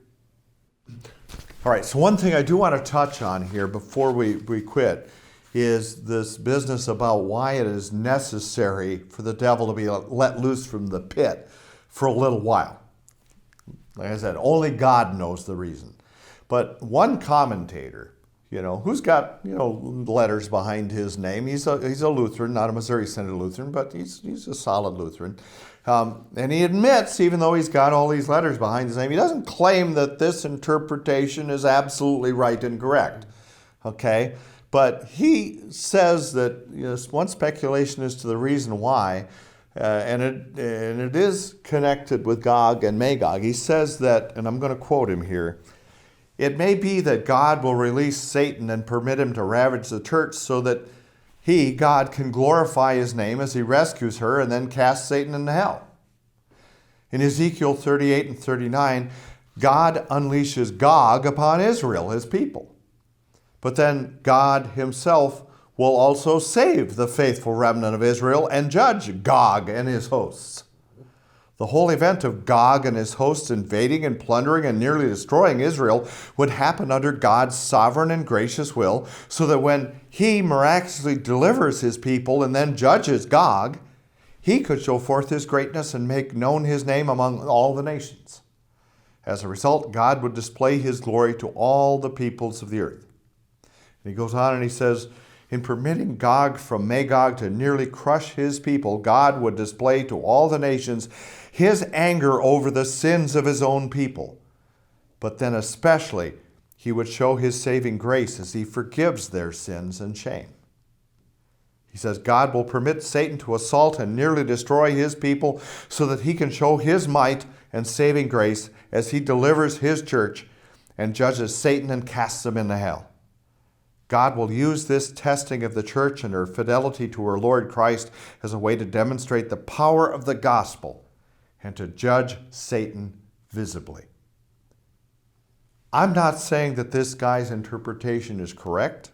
All right, so one thing I do want to touch on here before we quit is this business about why it is necessary for the devil to be let loose from the pit for a little while. Like I said, only God knows the reason. But one commentator, who's got, letters behind his name, he's a Lutheran, not a Missouri Synod Lutheran, but he's a solid Lutheran. And he admits, even though he's got all these letters behind his name, he doesn't claim that this interpretation is absolutely right and correct. Okay? But he says that one speculation as to the reason why, and it is connected with Gog and Magog. He says that, and I'm going to quote him here, "It may be that God will release Satan and permit him to ravage the church so that he, God, can glorify his name as he rescues her and then casts Satan into hell." In Ezekiel 38 and 39, God unleashes Gog upon Israel, his people. But then God himself will also save the faithful remnant of Israel and judge Gog and his hosts. The whole event of Gog and his hosts invading and plundering and nearly destroying Israel would happen under God's sovereign and gracious will, so that when he miraculously delivers his people and then judges Gog, he could show forth his greatness and make known his name among all the nations. As a result, God would display his glory to all the peoples of the earth. And he goes on and he says, in permitting Gog from Magog to nearly crush his people, God would display to all the nations his anger over the sins of his own people. But then especially, he would show his saving grace as he forgives their sins and shame. He says, God will permit Satan to assault and nearly destroy his people so that he can show his might and saving grace as he delivers his church and judges Satan and casts him into hell. God will use this testing of the church and her fidelity to her Lord Christ as a way to demonstrate the power of the gospel and to judge Satan visibly. I'm not saying that this guy's interpretation is correct,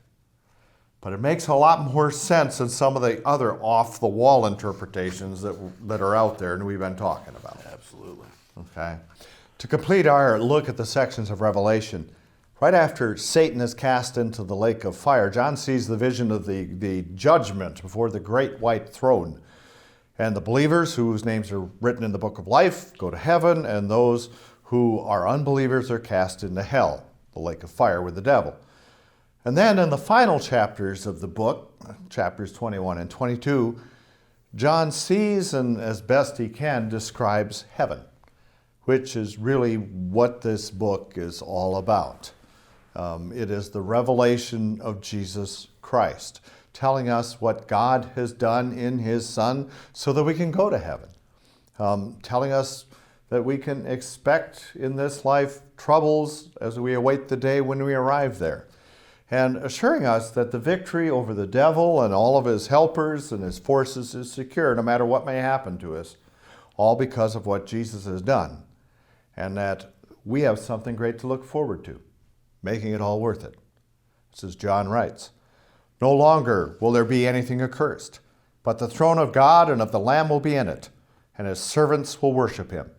but it makes a lot more sense than some of the other off-the-wall interpretations that are out there and we've been talking about. Absolutely. Okay. To complete our look at the sections of Revelation, right after Satan is cast into the lake of fire, John sees the vision of the judgment before the great white throne. And the believers whose names are written in the book of life go to heaven, and those who are unbelievers are cast into hell, the lake of fire with the devil. And then in the final chapters of the book, chapters 21 and 22, John sees and as best he can describes heaven, which is really what this book is all about. It is the revelation of Jesus Christ, telling us what God has done in his Son so that we can go to heaven, telling us that we can expect in this life troubles as we await the day when we arrive there. and assuring us that the victory over the devil and all of his helpers and his forces is secure no matter what may happen to us, all because of what Jesus has done, and that we have something great to look forward to, making it all worth it. This is John writes, "No longer will there be anything accursed, but the throne of God and of the Lamb will be in it, and his servants will worship him.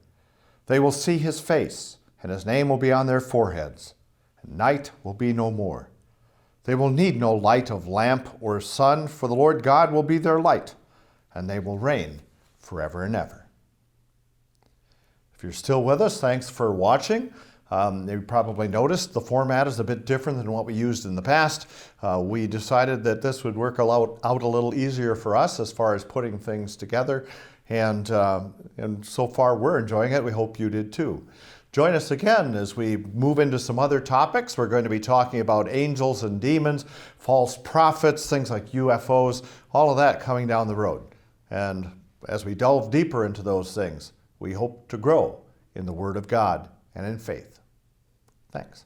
They will see his face, and his name will be on their foreheads, and night will be no more. They will need no light of lamp or sun, for the Lord God will be their light, and they will reign forever and ever." If you're still with us, thanks for watching. You probably noticed the format is a bit different than what we used in the past. We decided that this would work out a little easier for us as far as putting things together, and so far we're enjoying it. We hope you did too. Join us again as we move into some other topics. We're going to be talking about angels and demons, false prophets, things like UFOs, all of that coming down the road. And as we delve deeper into those things, we hope to grow in the Word of God and in faith. Thanks.